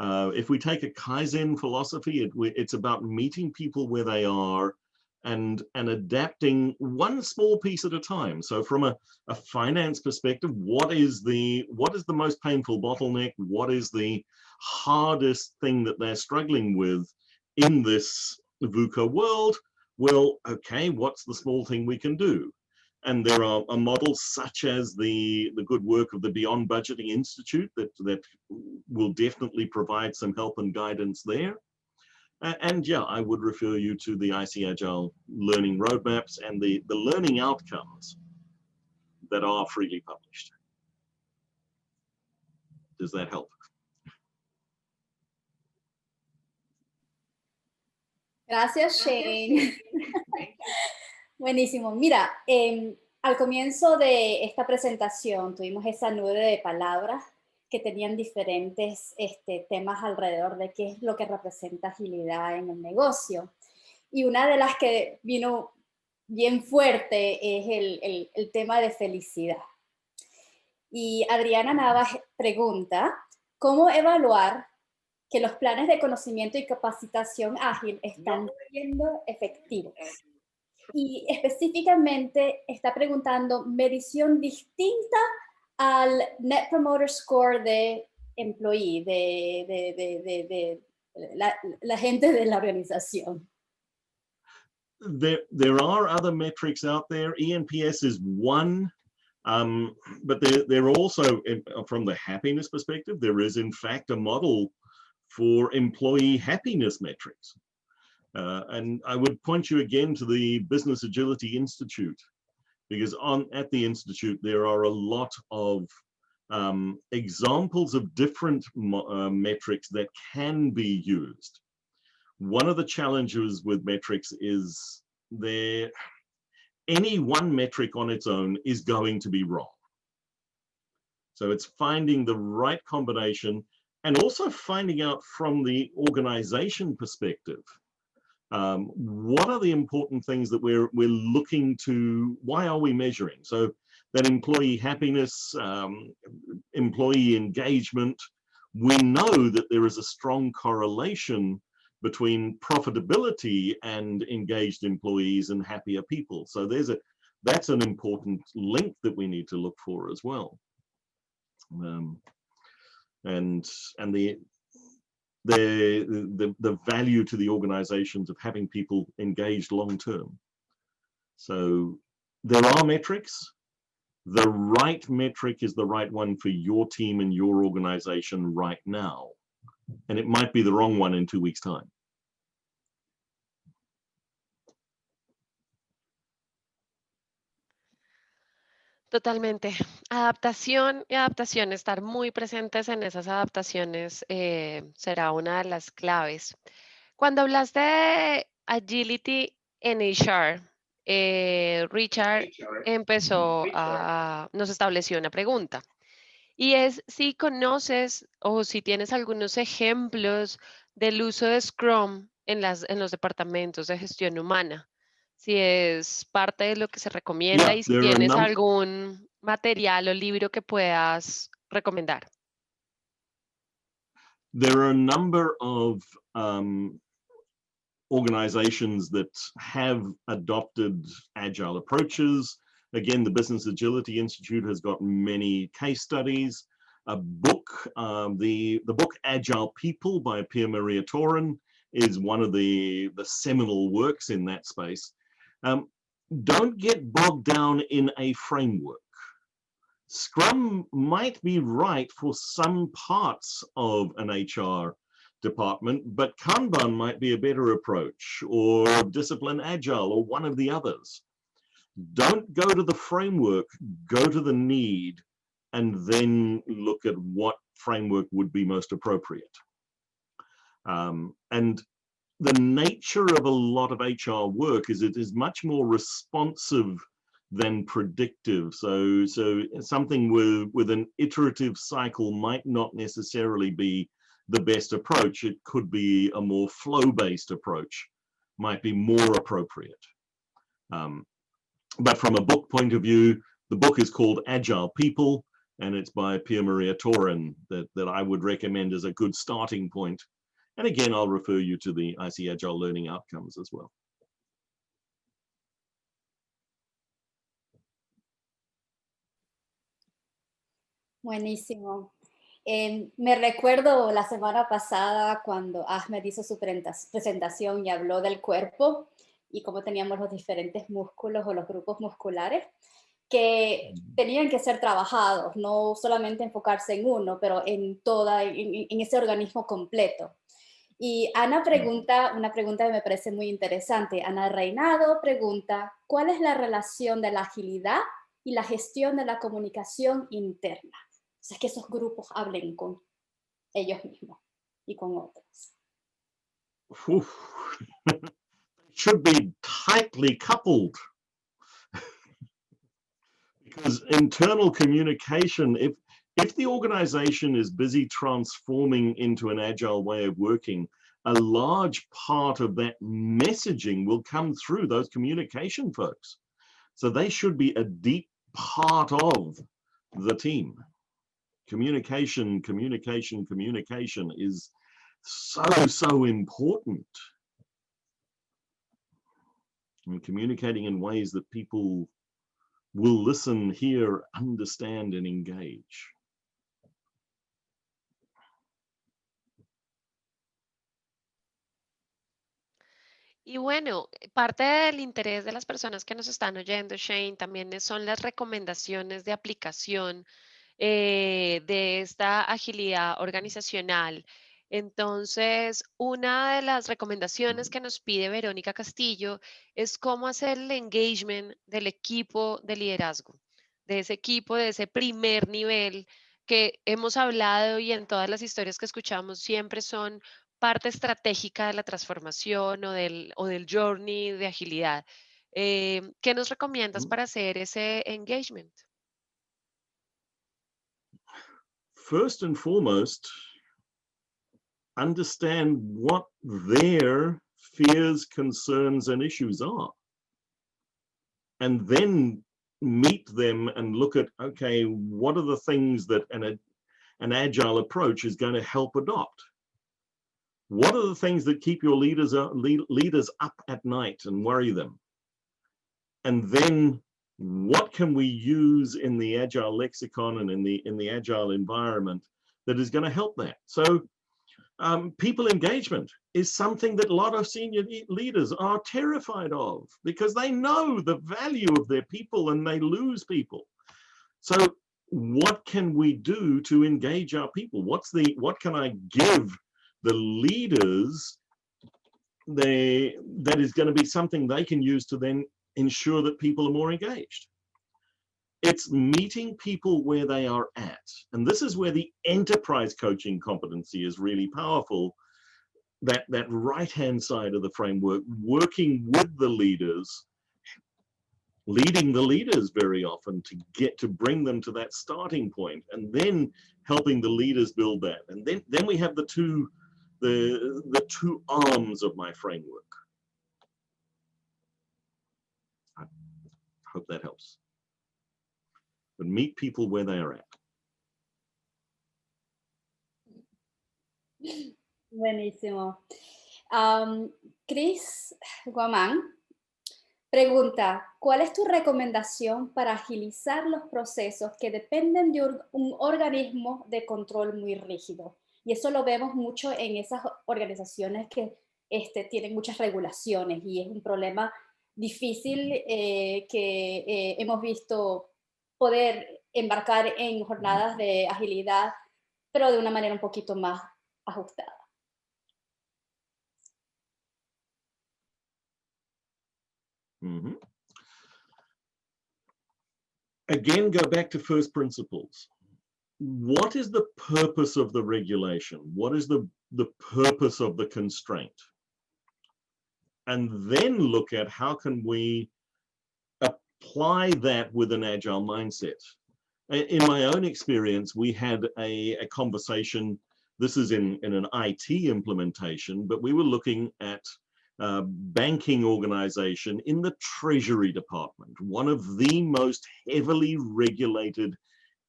[SPEAKER 3] If we take a Kaizen philosophy, it's about meeting people where they are and adapting one small piece at a time. So from a finance perspective, what is the most painful bottleneck? What is the hardest thing that they're struggling with in this VUCA world? Well, okay, what's the small thing we can do? And there are models such as the good work of the Beyond Budgeting Institute that will definitely provide some help and guidance there. And yeah, I would refer you to the IC Agile learning roadmaps and the learning outcomes that are freely published. Does that help?
[SPEAKER 2] Gracias, Shane. Buenísimo. Mira, al comienzo de esta presentación tuvimos esa nube de palabras que tenían diferentes temas alrededor de qué es lo que representa agilidad en el negocio. Y una de las que vino bien fuerte es el tema de felicidad. Y Adriana Navas pregunta, ¿cómo evaluar que los planes de conocimiento y capacitación ágil están siendo efectivos? Y específicamente está preguntando medición distinta al Net Promoter Score de employee, de la gente de la organización.
[SPEAKER 3] There are other metrics out there. ENPS is one, but there also, from the happiness perspective, there is in fact a model for employee happiness metrics. And I would point you again to the Business Agility Institute, because at the Institute, there are a lot of examples of different metrics that can be used. One of the challenges with metrics is any one metric on its own is going to be wrong. So it's finding the right combination and also finding out from the organization perspective, what are the important things that we're looking to, why are we measuring? So that employee happiness, employee engagement, we know that there is a strong correlation between profitability and engaged employees and happier people. So that's an important link that we need to look for as well. And the value to the organizations of having people engaged long term. So there are metrics. The right metric is the right one for your team and your organization right now. And it might be the wrong one in 2 weeks' time.
[SPEAKER 1] Totalmente. Adaptación y adaptación, estar muy presentes en esas adaptaciones será una de las claves. Cuando hablaste de agility en HR, Richard nos estableció una pregunta. Y es si conoces o si tienes algunos ejemplos del uso de Scrum en los departamentos de gestión humana. Si es parte de lo que se recomienda y si tienes algún material o libro que puedas recomendar.
[SPEAKER 3] There are a number of organizations that have adopted agile approaches. Again, the Business Agility Institute has got many case studies. A book, the book Agile People by Pierre-Marie Torin is one of the seminal works in that space. Don't get bogged down in a framework. Scrum might be right for some parts of an HR department, but Kanban might be a better approach, or Discipline Agile, or one of the others. Don't go to the framework, go to the need, and then look at what framework would be most appropriate. And the nature of a lot of HR work is it is much more responsive than predictive. So something with an iterative cycle might not necessarily be the best approach. It could be a more flow-based approach, might be more appropriate. But from a book point of view, the book is called Agile People, and it's by Pia Maria Toren that I would recommend as a good starting point. And again, I'll refer you to the IC Agile Learning Outcomes as well.
[SPEAKER 2] Buenísimo. Me recuerdo la semana pasada cuando Ahmed hizo su presentación y habló del cuerpo y cómo teníamos los diferentes músculos o los grupos musculares que tenían que ser trabajados, no solamente enfocarse en uno, pero en ese organismo completo. Y Ana pregunta una pregunta que me parece muy interesante. Ana Reinado pregunta, ¿cuál es la relación de la agilidad y la gestión de la comunicación interna? O sea, que esos grupos hablen con ellos mismos y con otros.
[SPEAKER 3] Should be tightly coupled. Because internal communication, if the organization is busy transforming into an agile way of working, a large part of that messaging will come through those communication folks. So they should be a deep part of the team. Communication is so important. And communicating in ways that people will listen, hear, understand, and engage.
[SPEAKER 1] Y bueno, parte del interés de las personas que nos están oyendo, Shane, también son las recomendaciones de aplicación de esta agilidad organizacional. Entonces, una de las recomendaciones que nos pide Verónica Castillo es cómo hacer el engagement del equipo de liderazgo, de ese equipo, de ese primer nivel que hemos hablado y en todas las historias que escuchamos siempre son parte estratégica de la transformación o del journey de agilidad. ¿Qué nos recomiendas para hacer ese engagement?
[SPEAKER 3] First and foremost, understand what their fears, concerns, and issues are. And then meet them and look at, okay, what are the things that an agile approach is going to help adopt? What are the things that keep your leaders up at night and worry them? And then what can we use in the agile lexicon and in the agile environment that is going to help that? So people engagement is something that a lot of senior leaders are terrified of because they know the value of their people and they lose people. So what can we do to engage our people? What can I give the leaders that is going to be something they can use to then ensure that people are more engaged? It's meeting people where they are at. And this is where the enterprise coaching competency is really powerful. That right-hand side of the framework, working with the leaders, leading the leaders very often to bring them to that starting point, and then helping the leaders build that. And then we have the two arms of my framework. I hope that helps. But meet people where they are at.
[SPEAKER 2] Buenísimo. Chris Guamán pregunta, ¿cuál es tu recomendación para agilizar los procesos que dependen de un organismo de control muy rígido? Y eso lo vemos mucho en esas organizaciones que tienen muchas regulaciones y es un problema difícil que hemos visto poder embarcar en jornadas de agilidad, pero de una manera un poquito más ajustada.
[SPEAKER 3] Mm-hmm. Again, go back to first principles. What is the purpose of the regulation? What is the purpose of the constraint? And then look at how can we apply that with an agile mindset. In my own experience, we had a conversation. This is in an IT implementation, but we were looking at banking organization in the Treasury Department, one of the most heavily regulated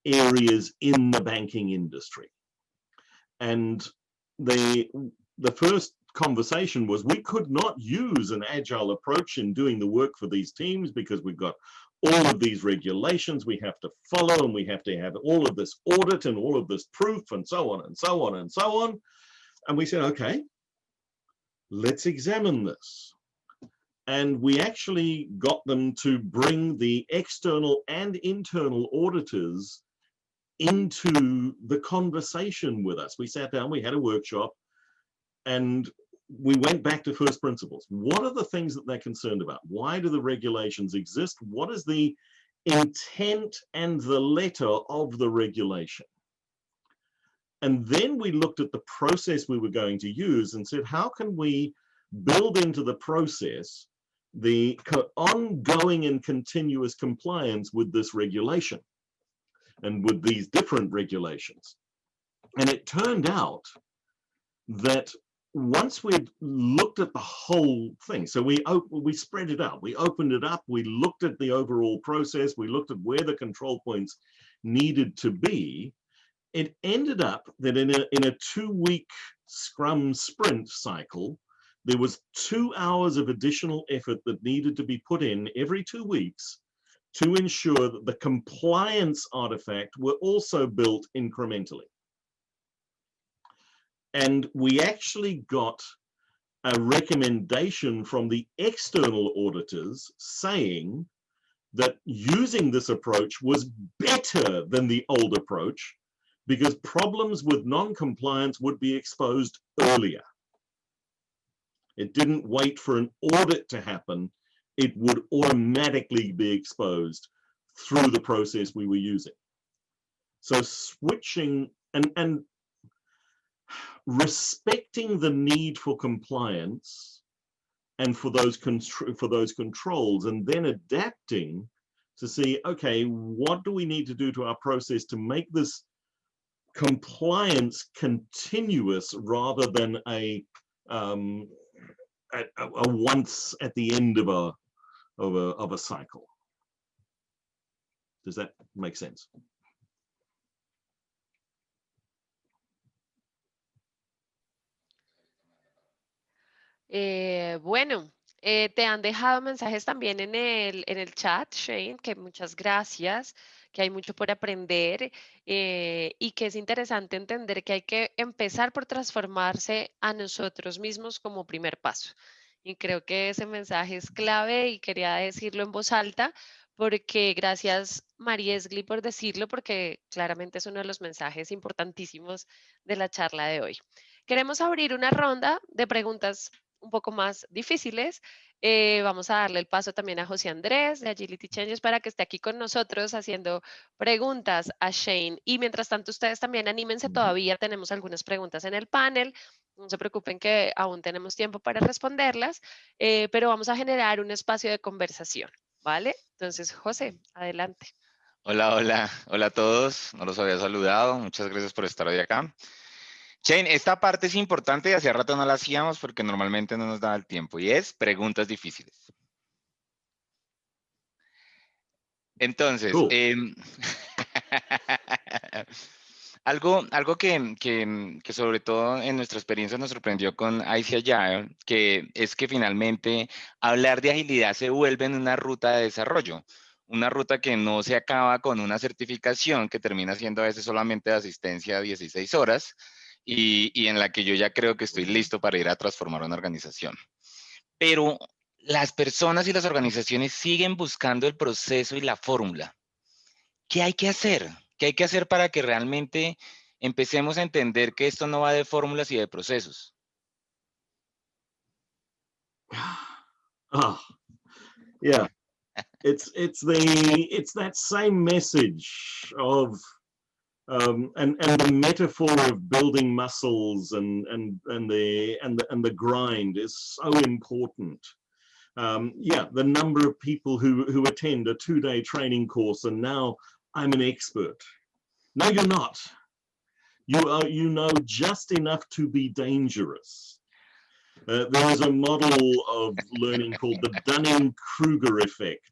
[SPEAKER 3] areas in the banking industry. And the first conversation was we could not use an agile approach in doing the work for these teams because we've got all of these regulations we have to follow, and we have to have all of this audit and all of this proof and so on and so on and so on. And we said, okay, let's examine this. And we actually got them to bring the external and internal auditors into the conversation with us. We sat down, we had a workshop, and we went back to first principles. What are the things that they're concerned about? Why do the regulations exist? What is the intent and the letter of the regulation? And then we looked at the process we were going to use and said, how can we build into the process the ongoing and continuous compliance with this regulation and with these different regulations? And it turned out that once we'd looked at the whole thing, so we spread it out, we opened it up, we looked at the overall process, we looked at where the control points needed to be. It ended up that in a 2-week Scrum sprint cycle, there was 2 hours of additional effort that needed to be put in every 2 weeks to ensure that the compliance artifact were also built incrementally. And we actually got a recommendation from the external auditors saying that using this approach was better than the old approach because problems with non-compliance would be exposed earlier. It didn't wait for an audit to happen. It would automatically be exposed through the process we were using. So switching and respecting the need for compliance and for those controls, and then adapting to see, okay, what do we need to do to our process to make this compliance continuous rather than a once at the end of a cycle. Does that make sense?
[SPEAKER 1] Bueno, te han dejado mensajes también en el chat, Shane, que muchas gracias, que hay mucho por aprender y que es interesante entender que hay que empezar por transformarse a nosotros mismos como primer paso. Y creo que ese mensaje es clave y quería decirlo en voz alta porque gracias Mariesgli por decirlo, porque claramente es uno de los mensajes importantísimos de la charla de hoy. Queremos abrir una ronda de preguntas un poco más difíciles. Vamos a darle el paso también a José Andrés de Agility Changes para que esté aquí con nosotros haciendo preguntas a Shane. Y mientras tanto, ustedes también anímense todavía. Tenemos algunas preguntas en el panel. No se preocupen que aún tenemos tiempo para responderlas, pero vamos a generar un espacio de conversación, ¿vale? Entonces, José, adelante.
[SPEAKER 5] Hola, hola, hola a todos. No los había saludado. Muchas gracias por estar hoy acá. Shane, esta parte es importante y hace rato no la hacíamos porque normalmente no nos da el tiempo y es preguntas difíciles. Entonces,
[SPEAKER 3] cool.
[SPEAKER 5] algo que sobre todo en nuestra experiencia nos sorprendió con IC Agile, que es que finalmente hablar de agilidad se vuelve en una ruta de desarrollo. Una ruta que no se acaba con una certificación que termina siendo a veces solamente de asistencia a 16 horas y en la que yo ya creo que estoy listo para ir a transformar una organización. Pero las personas y las organizaciones siguen buscando el proceso y la fórmula. ¿Qué hay que hacer? ¿Qué hay que hacer para que realmente empecemos a entender que esto no va de fórmulas y de procesos?
[SPEAKER 3] Oh, yeah. It's that same message of and the metaphor of building muscles and the grind is so important. Yeah, the number of people who attend a 2-day training course and now I'm an expert. No, you're not. You know just enough to be dangerous. There is a model of learning called the Dunning-Kruger effect.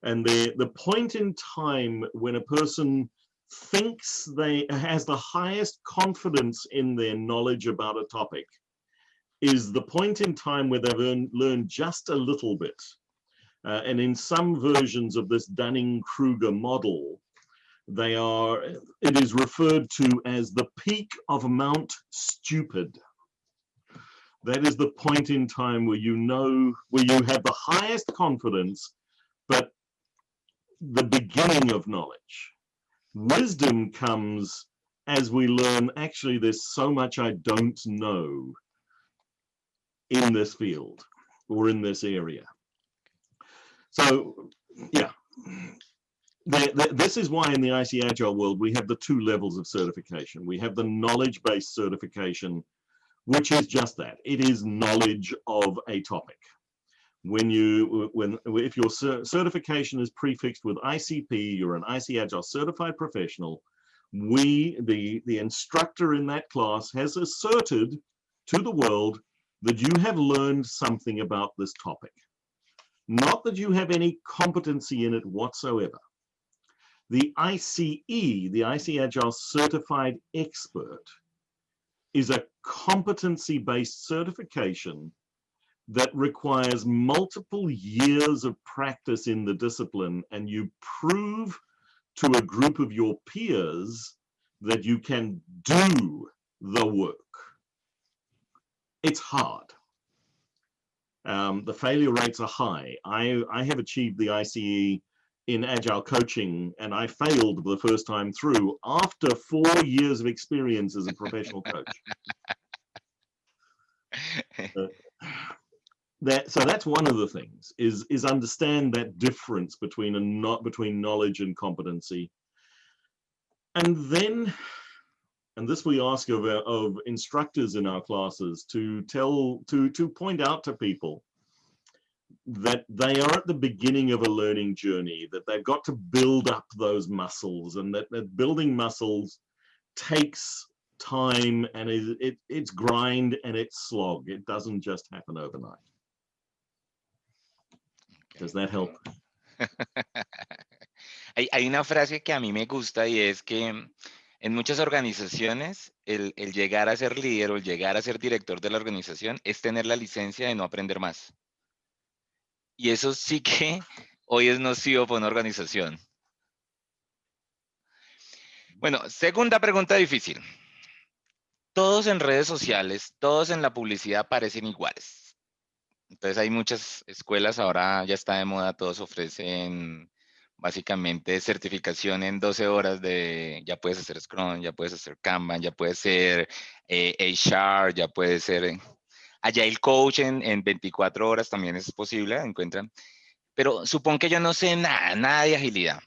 [SPEAKER 3] And the point in time when a person thinks they has the highest confidence in their knowledge about a topic is the point in time where they've learned just a little bit. And in some versions of this Dunning-Kruger model, it is referred to as the peak of Mount Stupid. That is the point in time where you have the highest confidence, but the beginning of knowledge. Wisdom comes as we learn, actually, there's so much I don't know in this field or in this area. So, yeah. This is why in the IC Agile world, we have the 2 levels of certification. We have the knowledge-based certification, which is just that. It is knowledge of a topic. If your certification is prefixed with ICP, you're an IC Agile certified professional. The instructor in that class has asserted to the world that you have learned something about this topic. Not that you have any competency in it whatsoever. The ICE, the IC Agile Certified Expert, is a competency-based certification that requires multiple years of practice in the discipline, and you prove to a group of your peers that you can do the work. It's hard. The failure rates are high. I have achieved the ICE in Agile coaching, and I failed the first time through after 4 years of experience as a professional coach. So that's one of the things, is understand that difference between knowledge and competency. And then, and this we ask of instructors in our classes to point out to people that they are at the beginning of a learning journey, that they've got to build up those muscles, and that building muscles takes time, and it's grind and it's slog. It doesn't just happen overnight. Does that help?
[SPEAKER 5] Hay una frase que a mí me gusta, y es que en muchas organizaciones el llegar a ser líder o el llegar a ser director de la organización es tener la licencia de no aprender más. Y eso sí que hoy es nocivo para una organización. Bueno, segunda pregunta difícil. Todos en redes sociales, todos en la publicidad parecen iguales. Entonces hay muchas escuelas, ahora ya está de moda, todos ofrecen básicamente certificación en 12 horas de, ya puedes hacer Scrum, ya puedes hacer Kanban, ya puedes ser HR, ya puedes ser Agile Coach en 24 horas también es posible, encuentran. Pero supón que yo no sé nada de agilidad.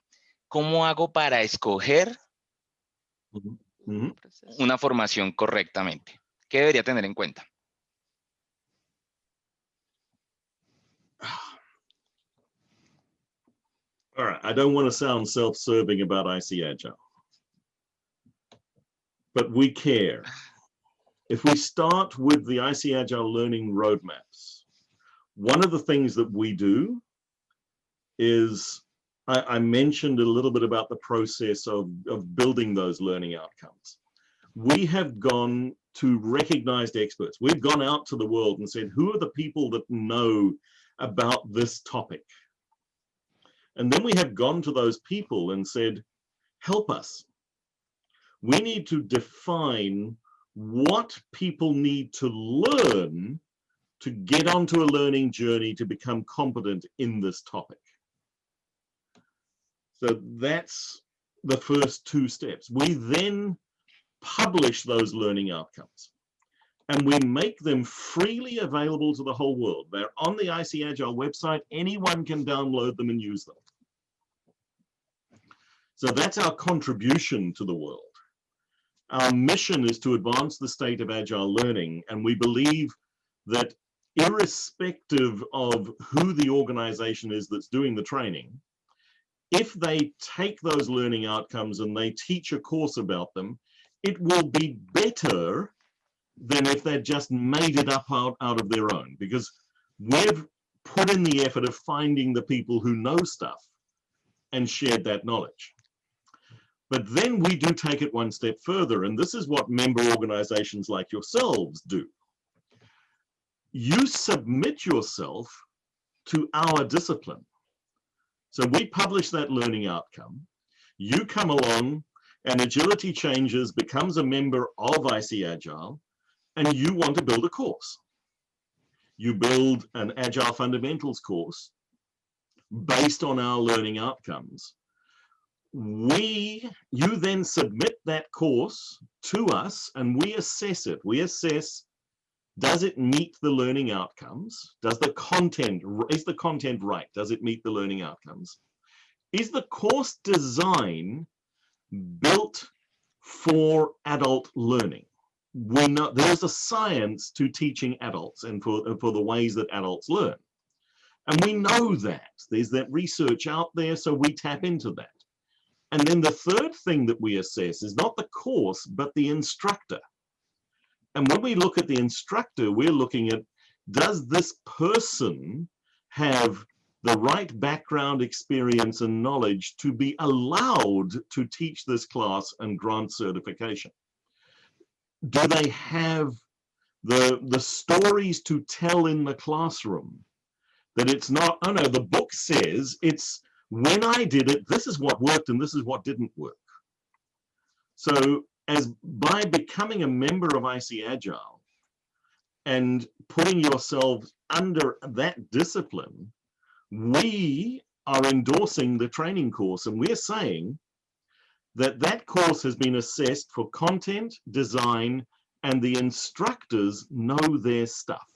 [SPEAKER 5] ¿Cómo hago para escoger una formación correctamente? ¿Qué debería tener en cuenta?
[SPEAKER 3] All right, I don't want to sound self-serving about IC Agile, but we care. If we start with the IC Agile learning roadmaps, one of the things that we do is, I mentioned a little bit about the process of building those learning outcomes. We have gone to recognized experts. We've gone out to the world and said, who are the people that know about this topic? And then we have gone to those people and said, help us. We need to define what people need to learn to get onto a learning journey to become competent in this topic. So that's the first 2 steps. We then publish those learning outcomes, and we make them freely available to the whole world. They're on the IC Agile website. Anyone can download them and use them. So that's our contribution to the world. Our mission is to advance the state of Agile learning, and we believe that irrespective of who the organization is that's doing the training, if they take those learning outcomes and they teach a course about them, it will be better than if they'd just made it up out of their own, because we've put in the effort of finding the people who know stuff and shared that knowledge. But then we do take it one step further, and this is what member organizations like yourselves do. You submit yourself to our discipline. So we publish that learning outcome. You come along, and Agility Changes becomes a member of IC Agile, and you want to build a course. You build an Agile Fundamentals course based on our learning outcomes. You then submit that course to us, and we assess it. We assess, does it meet the learning outcomes? Is the content right? Does it meet the learning outcomes? Is the course design built for adult learning? We know there's a science to teaching adults and for the ways that adults learn. And we know that. There's that research out there, so we tap into that. And then the third thing that we assess is not the course, but the instructor. And when we look at the instructor, we're looking at, does this person have the right background, experience, and knowledge to be allowed to teach this class and grant certification? Do they have the stories to tell in the classroom? That it's not, oh no, the book says it's, when I did it, this is what worked and this is what didn't work. So by becoming a member of IC Agile and putting yourselves under that discipline, we are endorsing the training course, and we're saying that that course has been assessed for content, design, and the instructors know their stuff.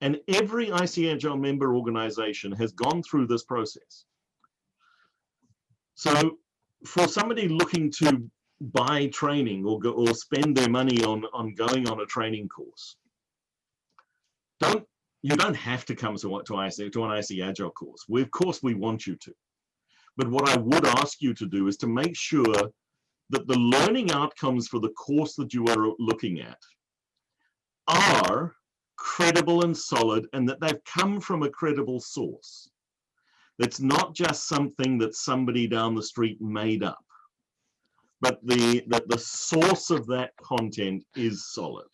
[SPEAKER 3] And every IC Agile member organization has gone through this process. So for somebody looking to buy training or spend their money on going on a training course, you don't have to come to an IC Agile course. Of course, we want you to. But what I would ask you to do is to make sure that the learning outcomes for the course that you are looking at are credible and solid, and that they've come from a credible source. It's not just something that somebody down the street made up, but that the source of that content is solid.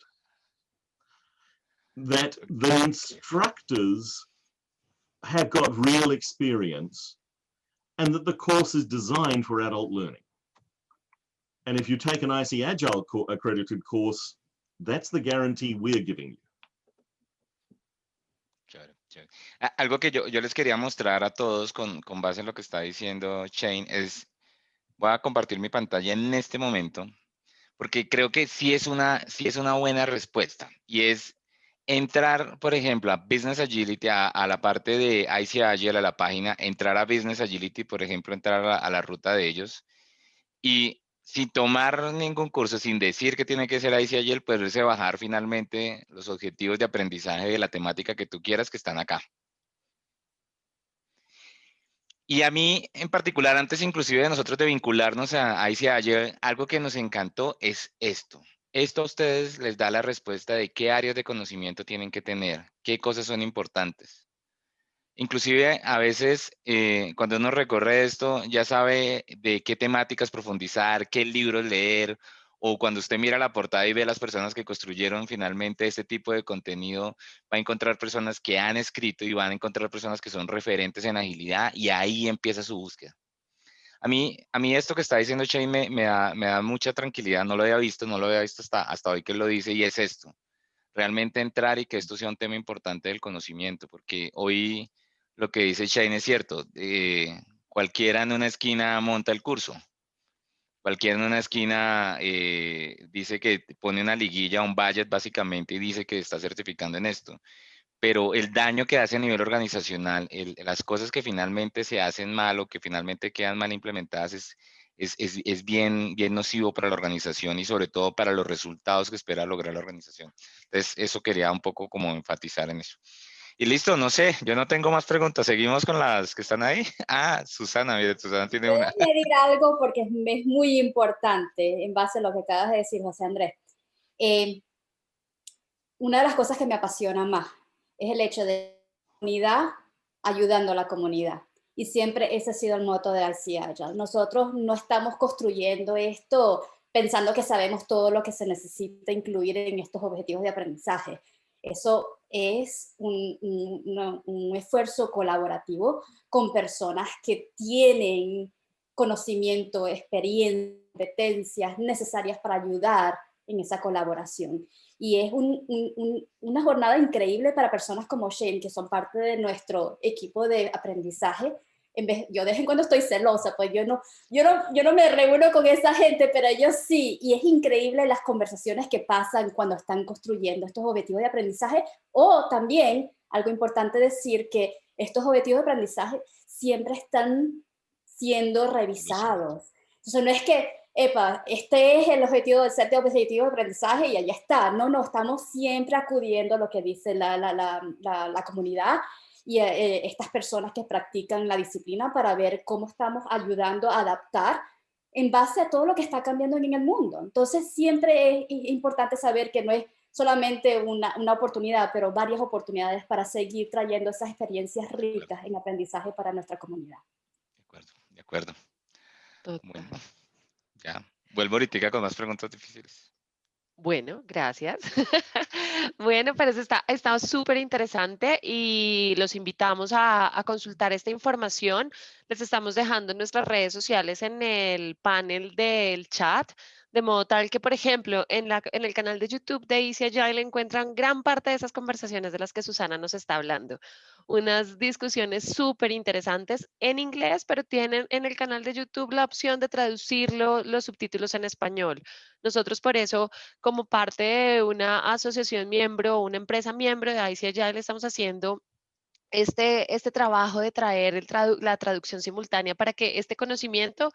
[SPEAKER 3] That the instructors have got real experience, and that the course is designed for adult learning. And if you take an IC Agile accredited course, that's the guarantee we're giving you.
[SPEAKER 5] Algo que yo les quería mostrar a todos con base en lo que está diciendo Shane es, voy a compartir mi pantalla en este momento, porque creo que sí es una buena respuesta, y es entrar, por ejemplo, a Business Agility, a la parte de IC Agile, a la página, entrar a Business Agility, por ejemplo, entrar a la ruta de ellos, y sin tomar ningún curso, sin decir que tiene que ser IC Agile, poderse bajar finalmente los objetivos de aprendizaje de la temática que tú quieras que están acá. Y a mí, en particular, antes inclusive de nosotros de vincularnos a IC Agile, algo que nos encantó es esto. Esto a ustedes les da la respuesta de qué áreas de conocimiento tienen que tener, qué cosas son importantes. Inclusive, a veces, cuando uno recorre esto, ya sabe de qué temáticas profundizar, qué libros leer, o cuando usted mira la portada y ve las personas que construyeron finalmente este tipo de contenido, va a encontrar personas que han escrito y van a encontrar personas que son referentes en agilidad, y ahí empieza su búsqueda. A mí esto que está diciendo Shane me da mucha tranquilidad, no lo había visto hasta hoy que lo dice, y es esto. Realmente entrar y que esto sea un tema importante del conocimiento, porque hoy lo que dice Shane es cierto. cualquiera en una esquina monta el curso. Cualquiera en una esquina dice que pone una liguilla, un budget básicamente y dice que está certificando en esto. Pero el daño que hace a nivel organizacional, las cosas que finalmente se hacen mal o que finalmente quedan mal implementadas es bien nocivo para la organización y sobre todo para los resultados que espera lograr la organización. Entonces, eso quería un poco como enfatizar en eso. Y listo, no sé, yo no tengo más preguntas. Seguimos con las que están ahí. Ah, Susana, mire, Susana tiene
[SPEAKER 2] Voy
[SPEAKER 5] una.
[SPEAKER 2] a añadir algo porque es muy importante en base a lo que acabas de decir, José Andrés. Una de las cosas que me apasiona más es el hecho de comunidad ayudando a la comunidad. Y siempre ese ha sido el moto de Agile. Nosotros no estamos construyendo esto pensando que sabemos todo lo que se necesita incluir en estos objetivos de aprendizaje. Eso es un esfuerzo colaborativo con personas que tienen conocimiento, experiencia, competencias necesarias para ayudar en esa colaboración. Y es una jornada increíble para personas como Shane, que son parte de nuestro equipo de aprendizaje. Yo de vez en cuando estoy celosa, pues yo no me reúno con esa gente, pero ellos sí. Y es increíble las conversaciones que pasan cuando están construyendo estos objetivos de aprendizaje. O también, algo importante decir, que estos objetivos de aprendizaje siempre están siendo revisados. Entonces no es que este es el objetivo del set de objetivos de aprendizaje y allá está. No, estamos siempre acudiendo a lo que dice la comunidad y estas personas que practican la disciplina para ver cómo estamos ayudando a adaptar en base a todo lo que está cambiando en el mundo. Entonces siempre es importante saber que no es solamente una oportunidad, pero varias oportunidades para seguir trayendo esas experiencias ricas en aprendizaje para nuestra comunidad.
[SPEAKER 5] De acuerdo, de acuerdo.
[SPEAKER 1] Total.
[SPEAKER 5] Bueno, ya. Vuelvo ahorita con más preguntas difíciles.
[SPEAKER 1] Bueno, gracias. Bueno, pero eso está súper interesante y los invitamos a consultar esta información. Les estamos dejando en nuestras redes sociales en el panel del chat, de modo tal que, por ejemplo, en el canal de YouTube de Easy Agile encuentran gran parte de esas conversaciones de las que Susana nos está hablando. Unas discusiones súper interesantes en inglés, pero tienen en el canal de YouTube la opción de traducirlo, los subtítulos en español. Nosotros por eso, como parte de una asociación miembro o una empresa miembro de ICI Agile, estamos haciendo este trabajo de traer la traducción simultánea para que este conocimiento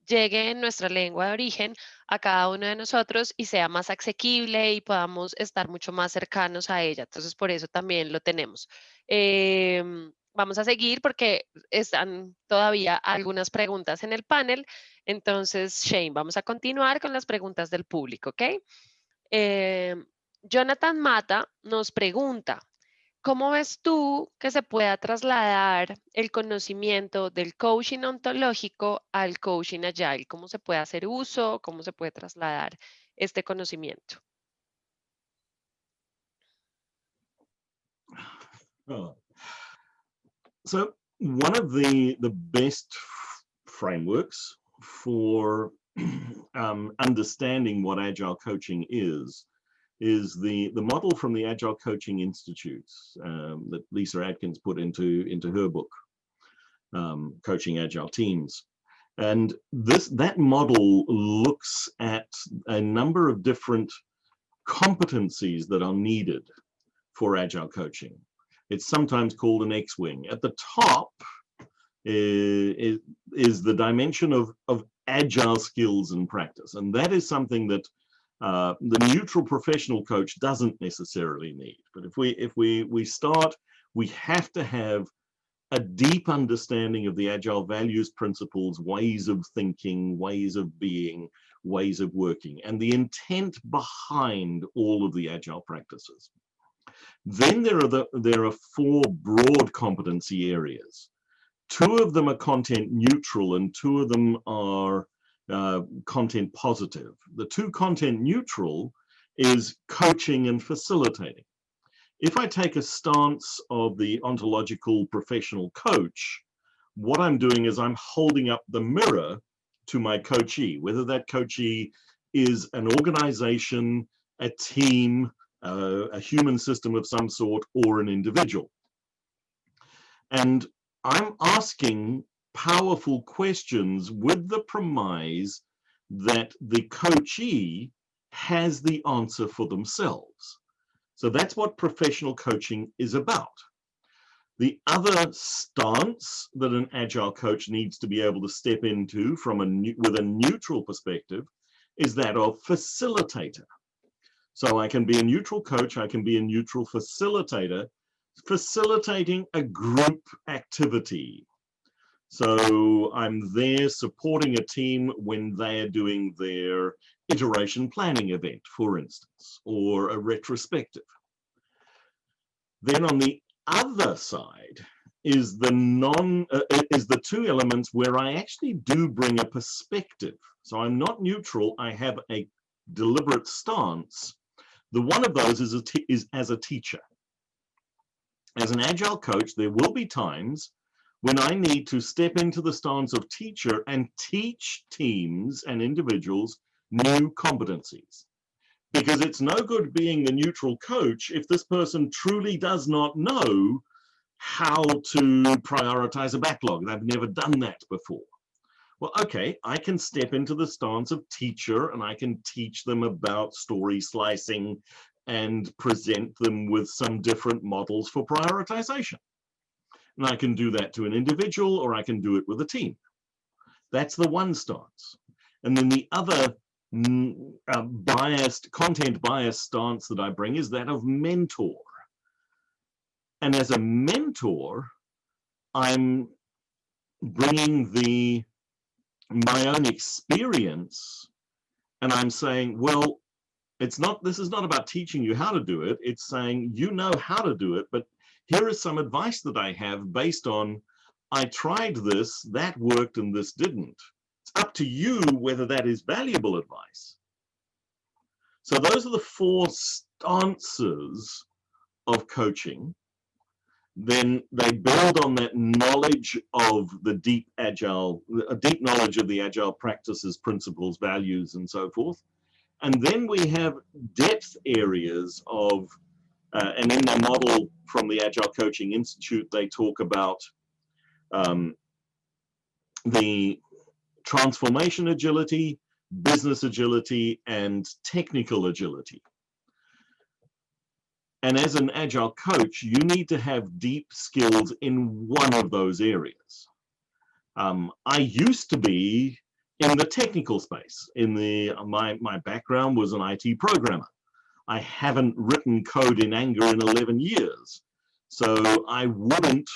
[SPEAKER 1] llegue en nuestra lengua de origen a cada uno de nosotros y sea más asequible y podamos estar mucho más cercanos a ella. Entonces, por eso también lo tenemos. Vamos a seguir porque están todavía algunas preguntas en el panel. Entonces, Shane, vamos a continuar con las preguntas del público, ¿ok? Jonathan Mata nos pregunta, ¿cómo ves tú que se pueda trasladar el conocimiento del coaching ontológico al coaching agile? ¿Cómo se puede hacer uso? ¿Cómo se puede trasladar este conocimiento?
[SPEAKER 3] Oh. So one of the best frameworks for understanding what Agile coaching is the model from the Agile Coaching Institute that Lisa Atkins put into her book, Coaching Agile Teams. And that model looks at a number of different competencies that are needed for Agile coaching. It's sometimes called an X-wing. At the top is the dimension of Agile skills and practice. And that is something that the neutral professional coach doesn't necessarily need. But if we start, we have to have a deep understanding of the Agile values, principles, ways of thinking, ways of being, ways of working, and the intent behind all of the Agile practices. Then there are four broad competency areas. Two of them are content neutral and two of them are content positive. The two content neutral is coaching and facilitating. If I take a stance of the ontological professional coach, what I'm doing is I'm holding up the mirror to my coachee, whether that coachee is an organization, a team, a human system of some sort, or an individual. And I'm asking powerful questions with the premise that the coachee has the answer for themselves. So that's what professional coaching is about. The other stance that an agile coach needs to be able to step into with a neutral perspective is that of facilitator. So I can be a neutral coach, I can be a neutral facilitator, facilitating a group activity. So I'm there supporting a team when they're doing their iteration planning event, for instance, or a retrospective. Then on the other side is the two elements where I actually do bring a perspective. So I'm not neutral, I have a deliberate stance. The one of those is as a teacher. As an agile coach, there will be times when I need to step into the stance of teacher and teach teams and individuals new competencies. Because it's no good being the neutral coach if this person truly does not know how to prioritize a backlog. They've never done that before. Well, okay, I can step into the stance of teacher and I can teach them about story slicing and present them with some different models for prioritization. And I can do that to an individual or I can do it with a team. That's the one stance. And then the other content bias stance that I bring is that of mentor. And as a mentor, I'm bringing my own experience, and I'm saying, well, this is not about teaching you how to do it. It's saying, you know how to do it, but here is some advice that I have based on, I tried this, that worked, and this didn't. It's up to you whether that is valuable advice. So those are the four stances of coaching. Then they build on that knowledge of a deep knowledge of the agile practices, principles, values, and so forth. And then we have depth areas of, and in the model from the Agile Coaching Institute, they talk about the transformation agility, business agility, and technical agility. And as an agile coach, you need to have deep skills in one of those areas. I used to be in the technical space. My background was an IT programmer. I haven't written code in anger in 11 years. So I wouldn't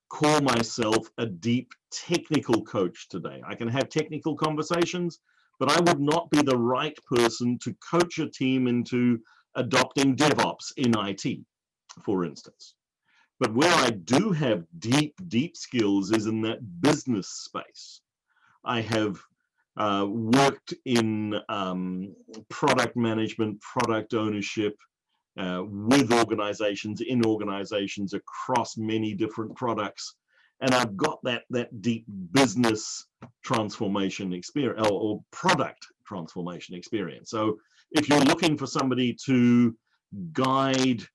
[SPEAKER 3] call myself a deep technical coach today. I can have technical conversations, but I would not be the right person to coach a team into adopting DevOps in IT, for instance. But where I do have deep skills is in that business space. I have worked in product management, product ownership, with organizations, in organizations across many different products. And I've got that deep business transformation experience or product transformation experience. So if you're looking for somebody to guide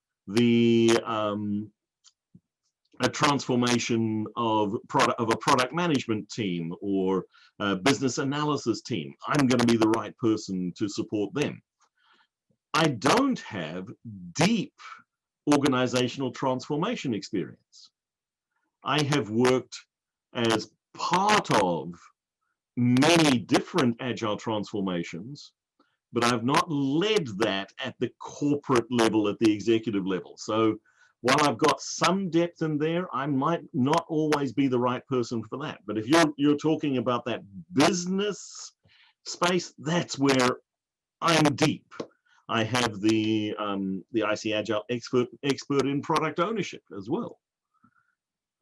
[SPEAKER 3] a transformation of a product management team or a business analysis team, I'm going to be the right person to support them. I don't have deep organizational transformation experience. I have worked as part of many different agile transformations, but I've not led that at the corporate level, at the executive level. So while I've got some depth in there, I might not always be the right person for that. But if you're talking about that business space, that's where I'm deep. I have the IC Agile expert in product ownership as well,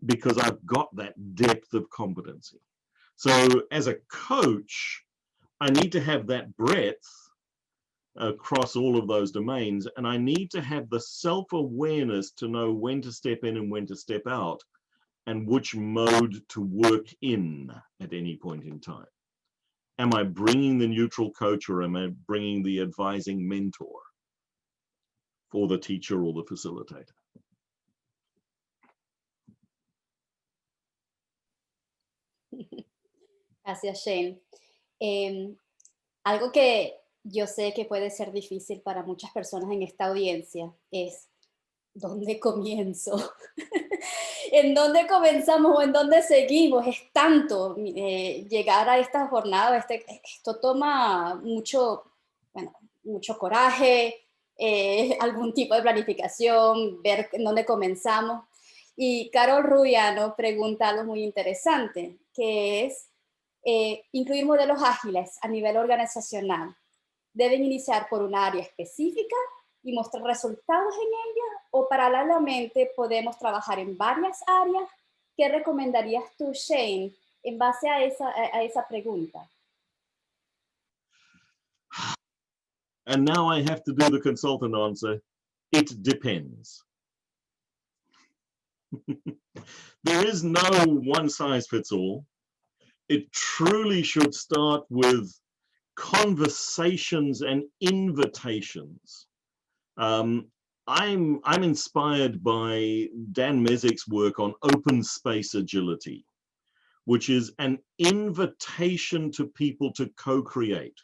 [SPEAKER 3] because I've got that depth of competency. So as a coach, I need to have that breadth across all of those domains, and I need to have the self-awareness to know when to step in and when to step out, and which mode to work in at any point in time. Am I bringing the neutral coach, or am I bringing the advising mentor for the teacher or the facilitator?
[SPEAKER 2] Gracias, Shane. Algo que yo sé que puede ser difícil para muchas personas en esta audiencia es ¿dónde comienzo? ¿En dónde comenzamos o en dónde seguimos? Es tanto llegar a esta jornada, esto toma mucho, bueno, mucho coraje, algún tipo de planificación, ver en dónde comenzamos. Y Carol Rubiano pregunta algo muy interesante, que es incluir modelos ágiles a nivel organizacional. ¿Deben iniciar por una área específica y mostrar resultados en ella, o paralelamente podemos trabajar en varias áreas? ¿Qué recomendarías tú, Shane, en base a esa pregunta?
[SPEAKER 3] And now I have to do the consultant answer. It depends. There is no one size fits all. It truly should start with conversations and invitations. I'm inspired by Dan Mezek's work on open space agility, which is an invitation to people to co-create.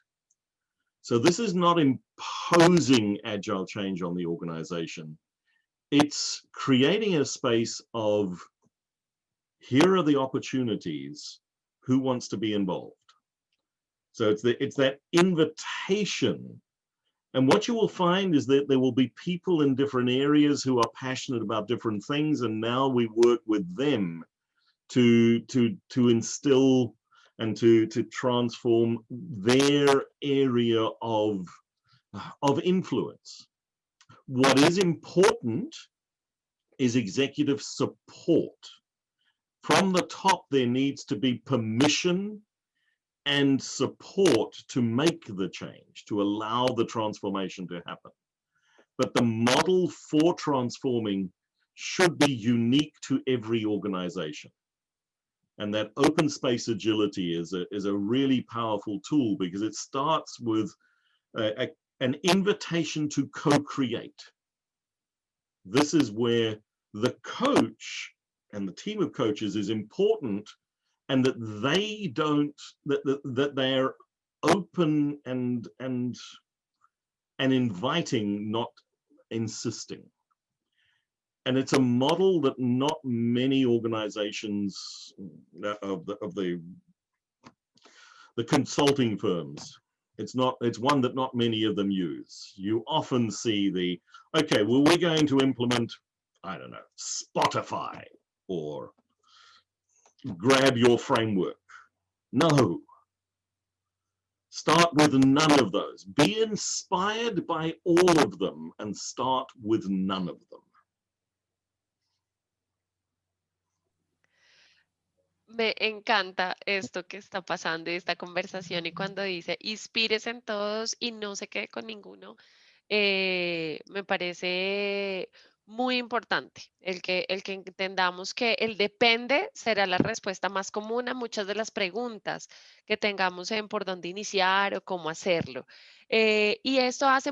[SPEAKER 3] So this is not imposing agile change on the organization. It's creating a space of, here are the opportunities, who wants to be involved? So it's that invitation. And what you will find is that there will be people in different areas who are passionate about different things, and now we work with them to instill and to transform their area of influence. What is important is executive support. From the top, there needs to be permission and support to make the change, to allow the transformation to happen. But the model for transforming should be unique to every organization. And that open space agility is a really powerful tool, because it starts with an invitation to co-create. This is where the coach and the team of coaches is important, and that they don't, that they're open and inviting, not insisting. And it's a model that not many organizations of the consulting firms, it's one that not many of them use. You often see okay, well, we're going to implement, I don't know, Spotify or grab your framework. No. Start with none of those. Be inspired by all of them and start with none of them.
[SPEAKER 1] Me encanta esto que está pasando y esta conversación, y cuando dice inspírese en todos y no se quede con ninguno, me parece muy importante el que entendamos que el depende será la respuesta más común a muchas de las preguntas que tengamos en por dónde iniciar o cómo hacerlo. Y esto hace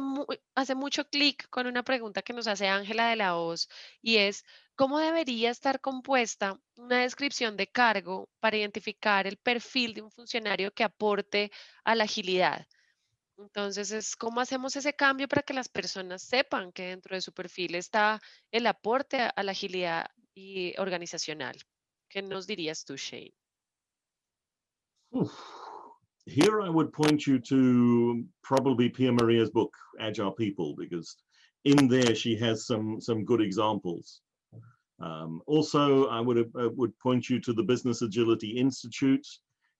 [SPEAKER 1] mucho clic con una pregunta que nos hace Ángela de la Hoz, y es: ¿cómo debería estar compuesta una descripción de cargo para identificar el perfil de un funcionario que aporte a la agilidad? Entonces, es cómo hacemos ese cambio para que las personas sepan que dentro de su perfil está el aporte a la agilidad y organizacional. ¿Qué nos dirías tú, Shane?
[SPEAKER 3] Here I would point you to probably Pia Maria's book, Agile People, because in there she has some good examples. Also, I would point you to the Business Agility Institute.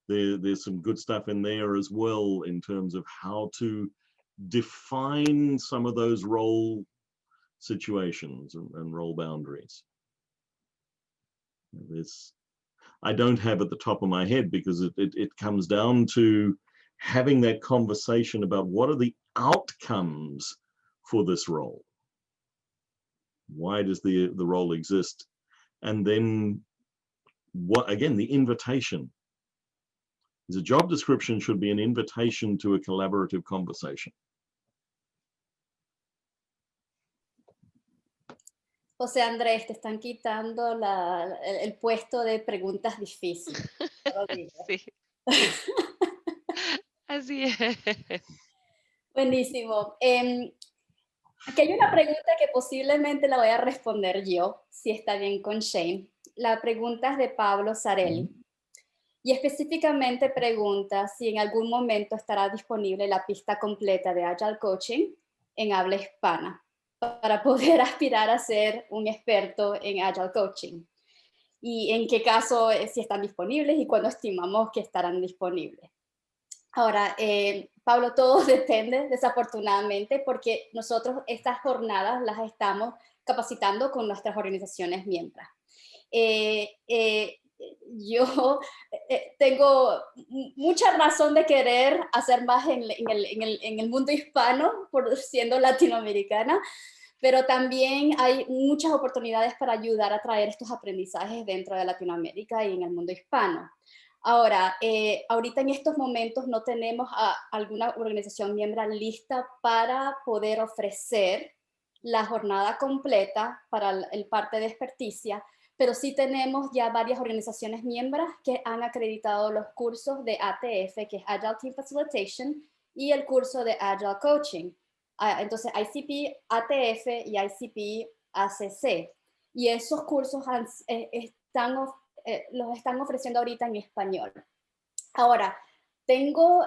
[SPEAKER 3] There's some good stuff in there as well in terms of how to define some of those role situations and role boundaries. I don't have at the top of my head, because it comes down to having that conversation about what are the outcomes for this role. Why does the role exist? And then what, again, the invitation. The job description should be an invitation to a collaborative conversation.
[SPEAKER 2] José Andrés, te están quitando el puesto de preguntas difíciles.
[SPEAKER 1] Sí. Así es.
[SPEAKER 2] Buenísimo. Aquí hay una pregunta que posiblemente la voy a responder yo, si está bien con Shane. La pregunta es de Pablo Sarelli. Y específicamente pregunta si en algún momento estará disponible la pista completa de Agile Coaching en habla hispana para poder aspirar a ser un experto en Agile Coaching. Y en qué caso, si están disponibles y cuándo estimamos que estarán disponibles. Ahora, Pablo, todo depende, desafortunadamente, porque nosotros estas jornadas las estamos capacitando con nuestras organizaciones miembros. Yo tengo mucha razón de querer hacer más en el mundo hispano, por siendo latinoamericana, pero también hay muchas oportunidades para ayudar a traer estos aprendizajes dentro de Latinoamérica y en el mundo hispano. Ahora, ahorita en estos momentos no tenemos a alguna organización miembro lista para poder ofrecer la jornada completa para el parte de experticia, pero sí tenemos ya varias organizaciones miembros que han acreditado los cursos de ATF, que es Agile Team Facilitation, y el curso de Agile Coaching. Entonces, ICP ATF y ICP ACC. Y esos cursos los están ofreciendo ahorita en español. Ahora, tengo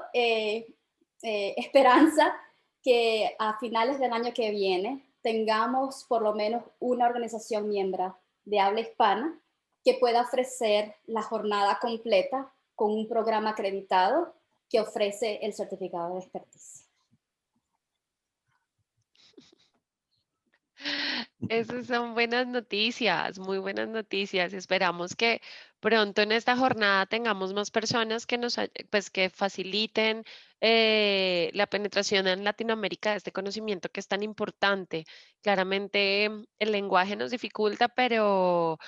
[SPEAKER 2] esperanza que a finales del año que viene tengamos por lo menos una organización miembro de habla hispana que pueda ofrecer la jornada completa con un programa acreditado que ofrece el certificado de experticia.
[SPEAKER 1] Esas son buenas noticias, muy buenas noticias. Esperamos que pronto en esta jornada tengamos más personas que pues que faciliten la penetración en Latinoamérica de este conocimiento que es tan importante. Claramente el lenguaje nos dificulta, pero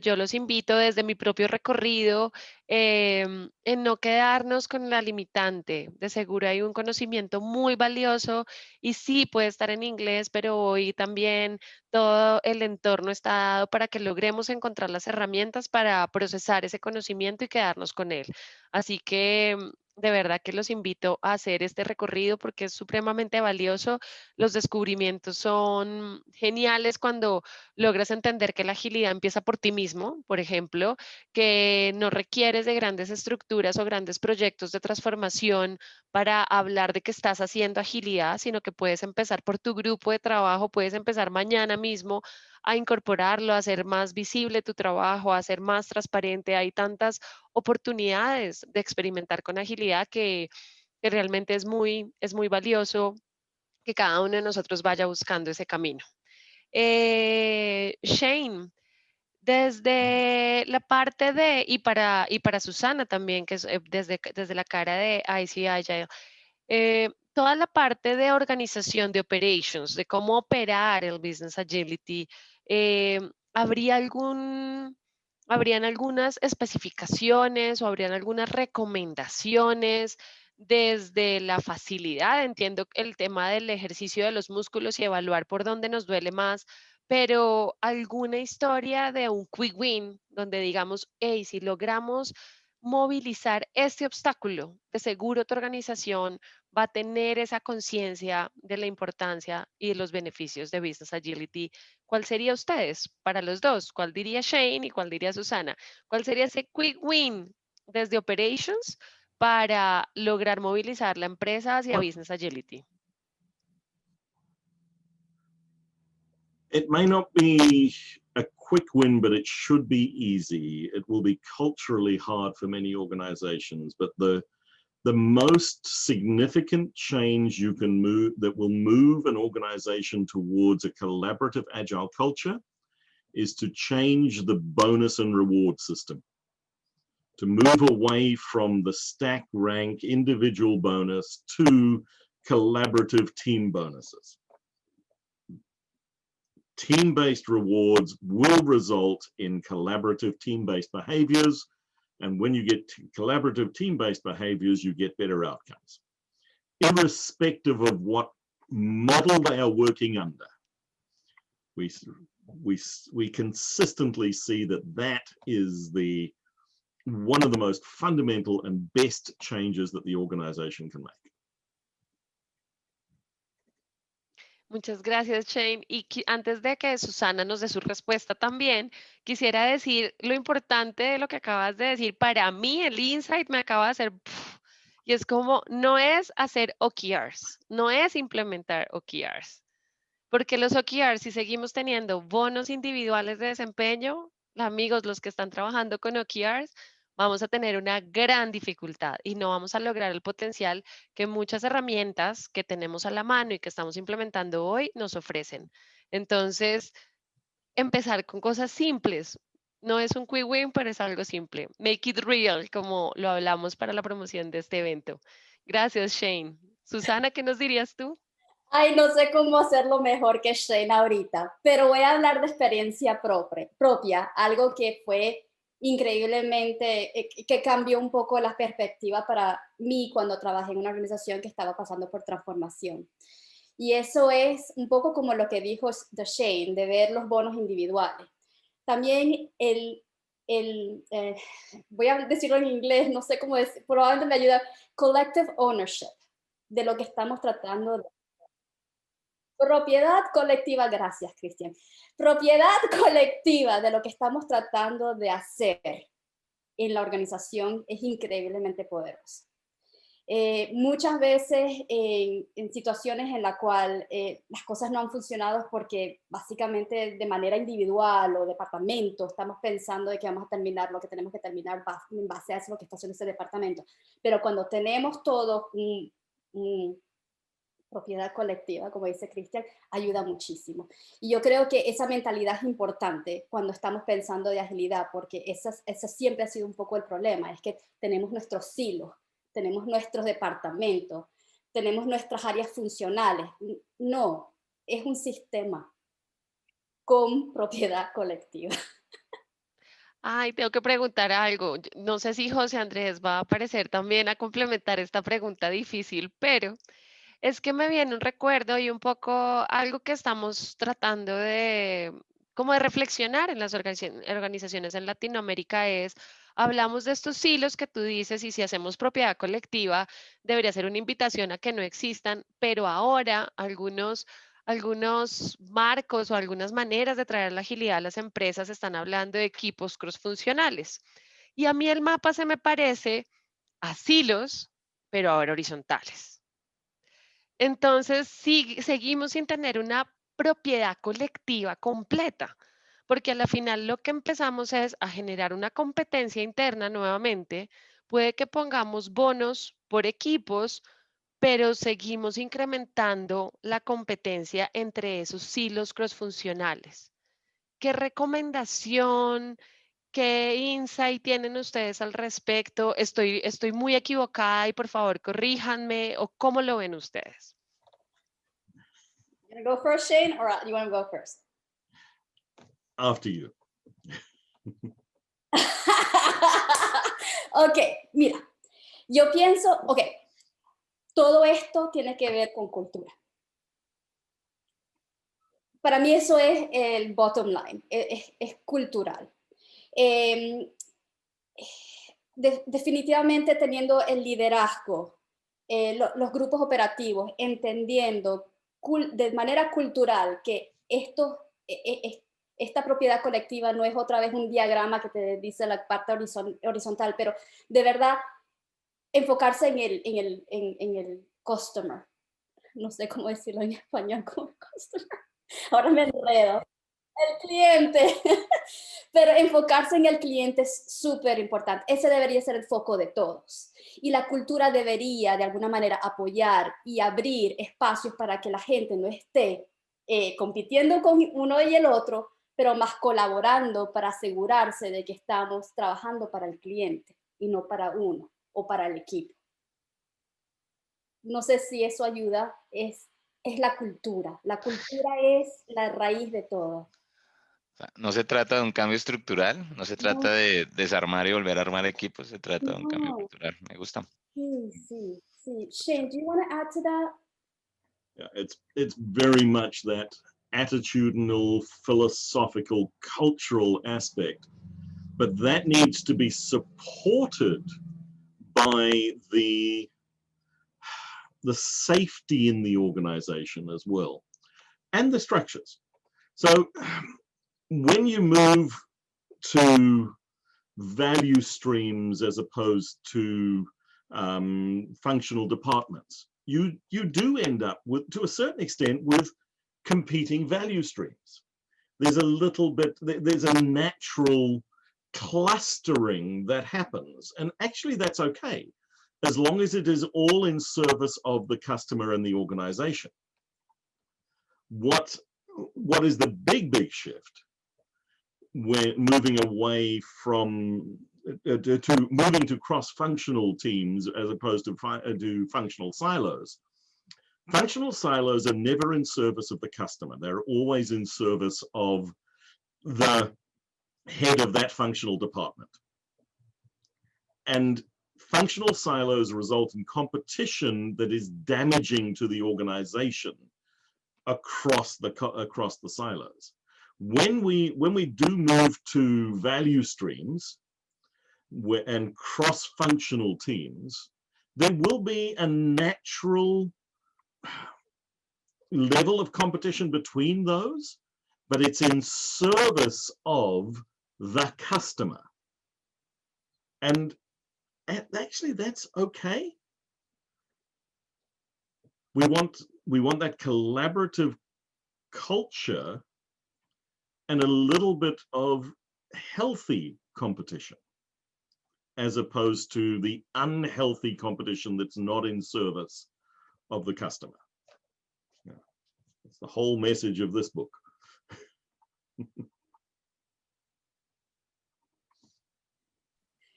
[SPEAKER 1] yo los invito desde mi propio recorrido en no quedarnos con la limitante. De seguro hay un conocimiento muy valioso y sí puede estar en inglés, pero hoy también todo el entorno está dado para que logremos encontrar las herramientas para procesar ese conocimiento y quedarnos con él. Así que de verdad que los invito a hacer este recorrido porque es supremamente valioso. Los descubrimientos son geniales cuando logras entender que la agilidad empieza por ti mismo, por ejemplo, que no requieres de grandes estructuras o grandes proyectos de transformación para hablar de que estás haciendo agilidad, sino que puedes empezar por tu grupo de trabajo, puedes empezar mañana mismo a incorporarlo, a hacer más visible tu trabajo, a hacer más transparente. Hay tantas oportunidades de experimentar con agilidad que realmente es muy valioso que cada uno de nosotros vaya buscando ese camino. Shane, desde la parte de, y para Susana también, que es desde la cara de IC Agile, toda la parte de organización de operations, de cómo operar el Business Agility, eh, ¿habría habrían algunas especificaciones o habrían algunas recomendaciones desde la facilidad? Entiendo el tema del ejercicio de los músculos y evaluar por dónde nos duele más, pero alguna historia de un quick win donde digamos, hey, si logramos movilizar este obstáculo, de seguro tu organización va a tener esa conciencia de la importancia y de los beneficios de Business Agility. ¿Cuál sería ustedes para los dos? ¿Cuál diría Shane y cuál diría Susana? ¿Cuál sería ese quick win desde Operations para lograr movilizar la empresa hacia Business Agility?
[SPEAKER 3] It may not be a quick win, but it should be easy. It will be culturally hard for many organizations, but the most significant change you can move that will move an organization towards a collaborative agile culture is to change the bonus and reward system, to move away from the stack rank individual bonus to collaborative team bonuses. Team-based rewards will result in collaborative team-based behaviors. And when you get collaborative team-based behaviors, you get better outcomes, irrespective of what model they are working under. We consistently see that is the one of the most fundamental and best changes that the organization can make.
[SPEAKER 1] Muchas gracias, Shane. Y antes de que Susana nos dé su respuesta también, quisiera decir lo importante de lo que acabas de decir. Para mí, el insight me acaba de hacer... Y es como, no es hacer OKRs, no es implementar OKRs. Porque los OKRs, si seguimos teniendo bonos individuales de desempeño, amigos, los que están trabajando con OKRs, vamos a tener una gran dificultad y no vamos a lograr el potencial que muchas herramientas que tenemos a la mano y que estamos implementando hoy nos ofrecen. Entonces, empezar con cosas simples. No es un quick win, pero es algo simple. Make it real, como lo hablamos para la promoción de este evento. Gracias, Shane. Susana, ¿qué nos dirías tú?
[SPEAKER 2] Ay, no sé cómo hacerlo mejor que Shane ahorita, pero voy a hablar de experiencia propia, algo que fue increíblemente, que cambió un poco la perspectiva para mí cuando trabajé en una organización que estaba pasando por transformación. Y eso es un poco como lo que dijo Shane, de ver los bonos individuales. También voy a decirlo en inglés, no sé cómo decir, probablemente me ayuda, collective ownership, de lo que estamos tratando de propiedad colectiva, gracias, Cristian. Propiedad colectiva de lo que estamos tratando de hacer en la organización es increíblemente poderosa. Muchas veces en situaciones en las cuales las cosas no han funcionado porque básicamente de manera individual o departamento estamos pensando de que vamos a terminar lo que tenemos que terminar en base a eso lo que está haciendo ese departamento. Pero cuando tenemos todo propiedad colectiva, como dice Cristian, ayuda muchísimo. Y yo creo que esa mentalidad es importante cuando estamos pensando de agilidad, porque ese siempre ha sido un poco el problema, es que tenemos nuestros silos, tenemos nuestros departamentos, tenemos nuestras áreas funcionales. No, es un sistema con propiedad colectiva.
[SPEAKER 1] Ay, tengo que preguntar algo. No sé si José Andrés va a aparecer también a complementar esta pregunta difícil, pero es que me viene un recuerdo y un poco algo que estamos tratando de, como de reflexionar en las organizaciones en Latinoamérica es, hablamos de estos silos que tú dices y si hacemos propiedad colectiva, debería ser una invitación a que no existan, pero ahora algunos marcos o algunas maneras de traer la agilidad a las empresas están hablando de equipos crossfuncionales. Y a mí el mapa se me parece a silos, pero ahora horizontales. Entonces, seguimos sin tener una propiedad colectiva completa, porque a la final lo que empezamos es a generar una competencia interna nuevamente. Puede que pongamos bonos por equipos, pero seguimos incrementando la competencia entre esos silos crossfuncionales. ¿Qué recomendación, qué insight tienen ustedes al respecto? ¿Estoy muy equivocada y por favor corríjanme o cómo lo ven ustedes?
[SPEAKER 2] You want to go first, Shane, or you want to go first?
[SPEAKER 3] After you.
[SPEAKER 2] Ok, mira, yo pienso, todo esto tiene que ver con cultura. Para mí eso es el bottom line, es cultural. Definitivamente teniendo el liderazgo, los grupos operativos, entendiendo de manera cultural que esta propiedad colectiva no es otra vez un diagrama que te dice la parte horizontal, pero de verdad enfocarse en el customer. No sé cómo decirlo en español como customer. Ahora me enredo. El cliente. Pero enfocarse en el cliente es súper importante. Ese debería ser el foco de todos. Y la cultura debería, de alguna manera, apoyar y abrir espacios para que la gente no esté compitiendo con uno y el otro, pero más colaborando para asegurarse de que estamos trabajando para el cliente y no para uno o para el equipo. No sé si eso ayuda, es la cultura. La cultura es la raíz de todo.
[SPEAKER 5] No se trata de un cambio estructural, no se trata de desarmar y volver a armar equipos, se trata de un cambio cultural. Me gusta.
[SPEAKER 2] Sí. Shane, do you want to add to that?
[SPEAKER 3] Yeah, it's very much that attitudinal, philosophical, cultural aspect but that needs to be supported by the safety in the organization as well, and the structures. So when you move to value streams as opposed to functional departments, you do end up with, to a certain extent, with competing value streams. There's a little bit, there's a natural clustering that happens, and actually that's okay, as long as it is all in service of the customer and the organization. What is the big shift? We're moving away from moving to cross-functional teams as opposed to functional silos. Functional silos are never in service of the customer. They're always in service of the head of that functional department. And functional silos result in competition that is damaging to the organization across the silos. When we do move to value streams and cross-functional teams, there will be a natural level of competition between those, but it's in service of the customer. And actually that's okay. We want that collaborative culture and a little bit of healthy competition, as opposed to the unhealthy competition that's not in service of the customer. Yeah. That's the whole message of this book.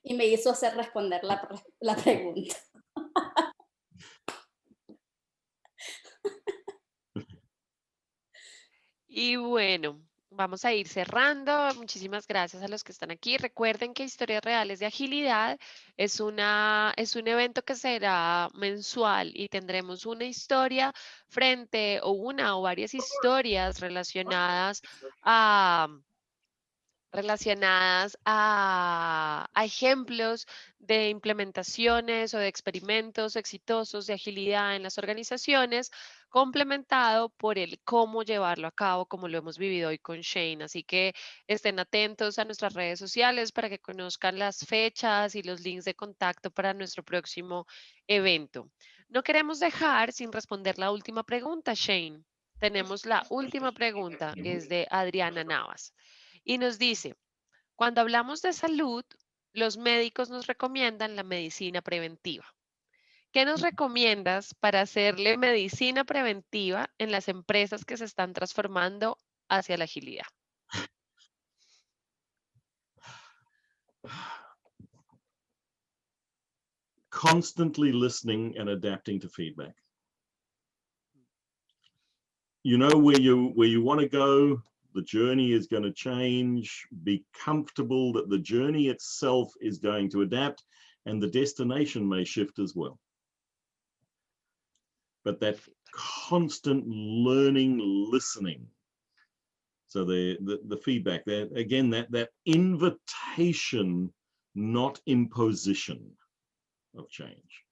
[SPEAKER 2] Y me hizo hacer responder la pregunta.
[SPEAKER 1] Y bueno, vamos a ir cerrando. Muchísimas gracias a los que están aquí. Recuerden que Historias Reales de Agilidad es un evento que será mensual y tendremos una historia frente o una o varias historias relacionadas a ejemplos de implementaciones o de experimentos exitosos de agilidad en las organizaciones, complementado por el cómo llevarlo a cabo, como lo hemos vivido hoy con Shane. Así que estén atentos a nuestras redes sociales para que conozcan las fechas y los links de contacto para nuestro próximo evento. No queremos dejar sin responder la última pregunta, Shane. Tenemos la última pregunta, es de Adriana Navas. Y nos dice, cuando hablamos de salud, los médicos nos recomiendan la medicina preventiva. ¿Qué nos recomiendas para hacerle medicina preventiva en las empresas que se están transformando hacia la agilidad?
[SPEAKER 3] Constantly listening and adapting to feedback. You know where you want to go. The journey is going to change. Be comfortable that the journey itself is going to adapt, and the destination may shift as well. But that constant learning, listening. So the feedback there, again, that invitation, not imposition of change.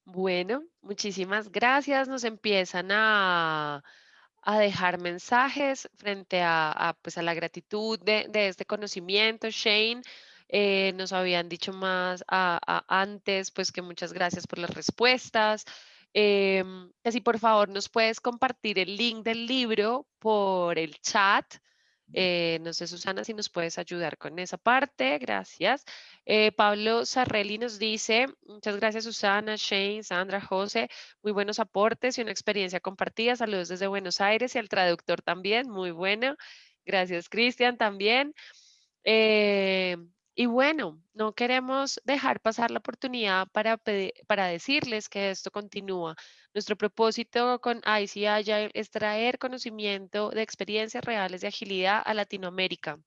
[SPEAKER 1] Bueno, muchísimas gracias. Nos empiezan a dejar mensajes frente pues a la gratitud de este conocimiento. Shane, nos habían dicho más antes, pues que muchas gracias por las respuestas. Que si por favor nos puedes compartir el link del libro por el chat. No sé, Susana, si nos puedes ayudar con esa parte. Gracias. Pablo Sarrelli nos dice, muchas gracias, Susana, Shane, Sandra, José. Muy buenos aportes y una experiencia compartida. Saludos desde Buenos Aires y al traductor también. Muy bueno. Gracias, Cristian, también. Y bueno, no queremos dejar pasar la oportunidad para decirles que esto continúa. Nuestro propósito con IC Agile es traer conocimiento de experiencias reales de agilidad a Latinoamérica.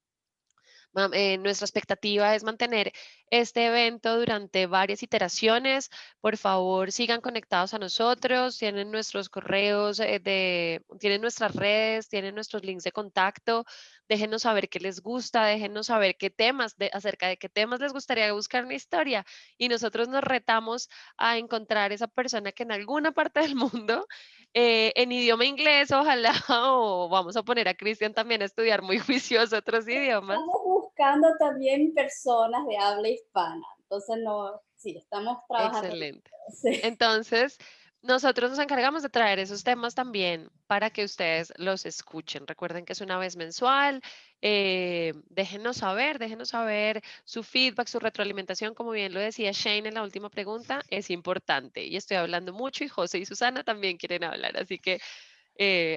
[SPEAKER 1] Nuestra expectativa es mantener este evento durante varias iteraciones. Por favor, sigan conectados a nosotros. Tienen nuestros correos, tienen nuestras redes, tienen nuestros links de contacto. Déjenos saber qué les gusta, déjenos saber qué temas, acerca de qué temas les gustaría buscar una historia. Y nosotros nos retamos a encontrar esa persona que en alguna parte del mundo, en idioma inglés, ojalá, o vamos a poner a Cristian también a estudiar muy juicioso otros idiomas.
[SPEAKER 2] Estamos buscando también personas de habla hispana, entonces no, sí, estamos trabajando.
[SPEAKER 1] Excelente.
[SPEAKER 2] Sí.
[SPEAKER 1] Entonces, nosotros nos encargamos de traer esos temas también para que ustedes los escuchen. Recuerden que es una vez mensual. Déjenos saber su feedback, su retroalimentación, como bien lo decía Shane en la última pregunta, es importante. Y estoy hablando mucho y José y Susana también quieren hablar. Así que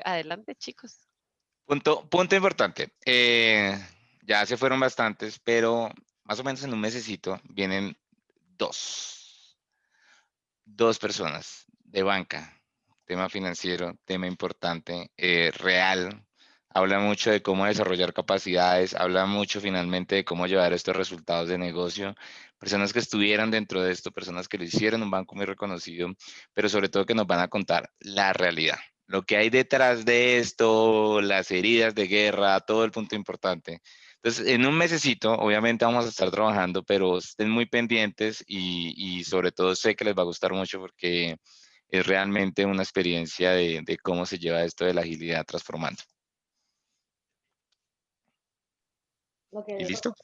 [SPEAKER 1] adelante, chicos.
[SPEAKER 5] Punto importante. Ya se fueron bastantes, pero más o menos en un mesecito vienen dos personas de banca, tema financiero, tema importante, real. Habla mucho de cómo desarrollar capacidades, habla mucho finalmente de cómo llevar estos resultados de negocio. Personas que estuvieran dentro de esto, personas que lo hicieron, un banco muy reconocido, pero sobre todo que nos van a contar la realidad. Lo que hay detrás de esto, las heridas de guerra, todo el punto importante. Entonces, en un mesecito, obviamente vamos a estar trabajando, pero estén muy pendientes y sobre todo sé que les va a gustar mucho porque es realmente una experiencia de cómo se lleva esto de la agilidad transformando. ¿Y listo?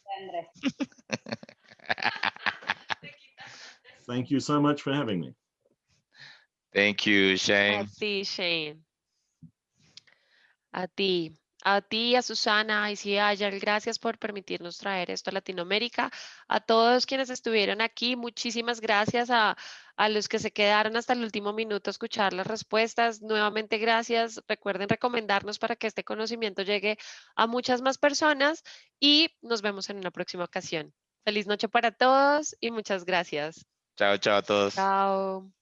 [SPEAKER 3] Thank you so much for having me.
[SPEAKER 5] Thank you,
[SPEAKER 1] A
[SPEAKER 5] Shane.
[SPEAKER 1] ti, Shane. A ti, a Susana, y sí, Ayal, gracias por permitirnos traer esto a Latinoamérica. A todos quienes estuvieron aquí, muchísimas gracias a los que se quedaron hasta el último minuto a escuchar las respuestas. Nuevamente, gracias. Recuerden recomendarnos para que este conocimiento llegue a muchas más personas y nos vemos en una próxima ocasión. Feliz noche para todos y muchas gracias.
[SPEAKER 5] Chao, chao a todos.
[SPEAKER 1] Chao.